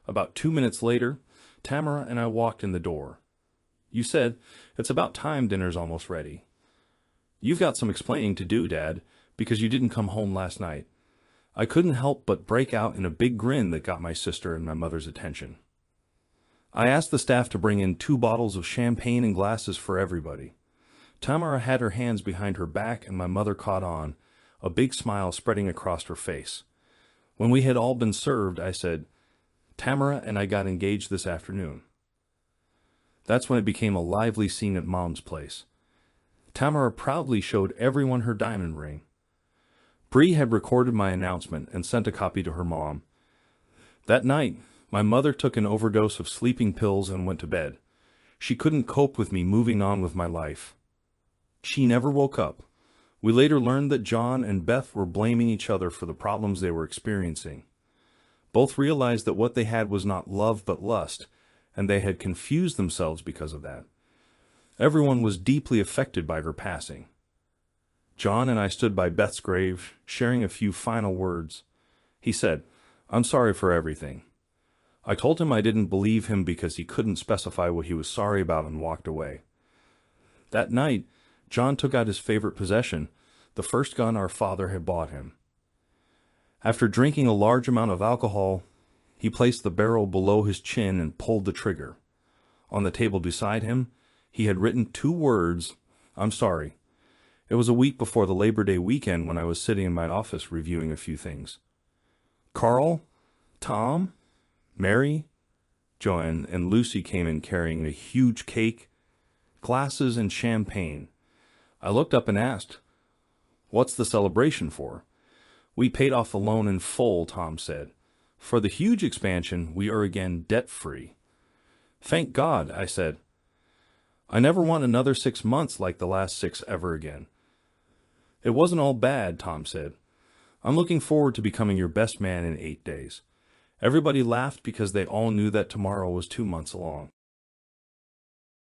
About 2 minutes later, Tamara and I walked in the door. You said, "It's about time, dinner's almost ready." "You've got some explaining to do, Dad, because you didn't come home last night." I couldn't help but break out in a big grin that got my sister and my mother's attention. I asked the staff to bring in 2 bottles of champagne and glasses for everybody. Tamara had her hands behind her back and my mother caught on, a big smile spreading across her face. When we had all been served, I said, "Tamara and I got engaged this afternoon." That's when it became a lively scene at Mom's place. Tamara proudly showed everyone her diamond ring. Bree had recorded my announcement and sent a copy to her mom. That night, my mother took an overdose of sleeping pills and went to bed. She couldn't cope with me moving on with my life. She never woke up. We later learned that John and Beth were blaming each other for the problems they were experiencing. Both realized that what they had was not love but lust, and they had confused themselves because of that. Everyone was deeply affected by her passing. John and I stood by Beth's grave, sharing a few final words. He said, "I'm sorry for everything." I told him I didn't believe him because he couldn't specify what he was sorry about and walked away. That night, John took out his favorite possession, the first gun our father had bought him. After drinking a large amount of alcohol, he placed the barrel below his chin and pulled the trigger. On the table beside him, he had written 2 words, "I'm sorry." It was a week before the Labor Day weekend when I was sitting in my office reviewing a few things. Carl, Tom, Mary, Joanne, and Lucy came in carrying a huge cake, glasses, and champagne. I looked up and asked, "What's the celebration for?" "We paid off the loan in full," Tom said. "For the huge expansion, we are again debt-free." "Thank God," I said. "I never want another 6 months like the last 6 ever again." "It wasn't all bad," Tom said. "I'm looking forward to becoming your best man in 8 days." Everybody laughed because they all knew that tomorrow was 2 months along.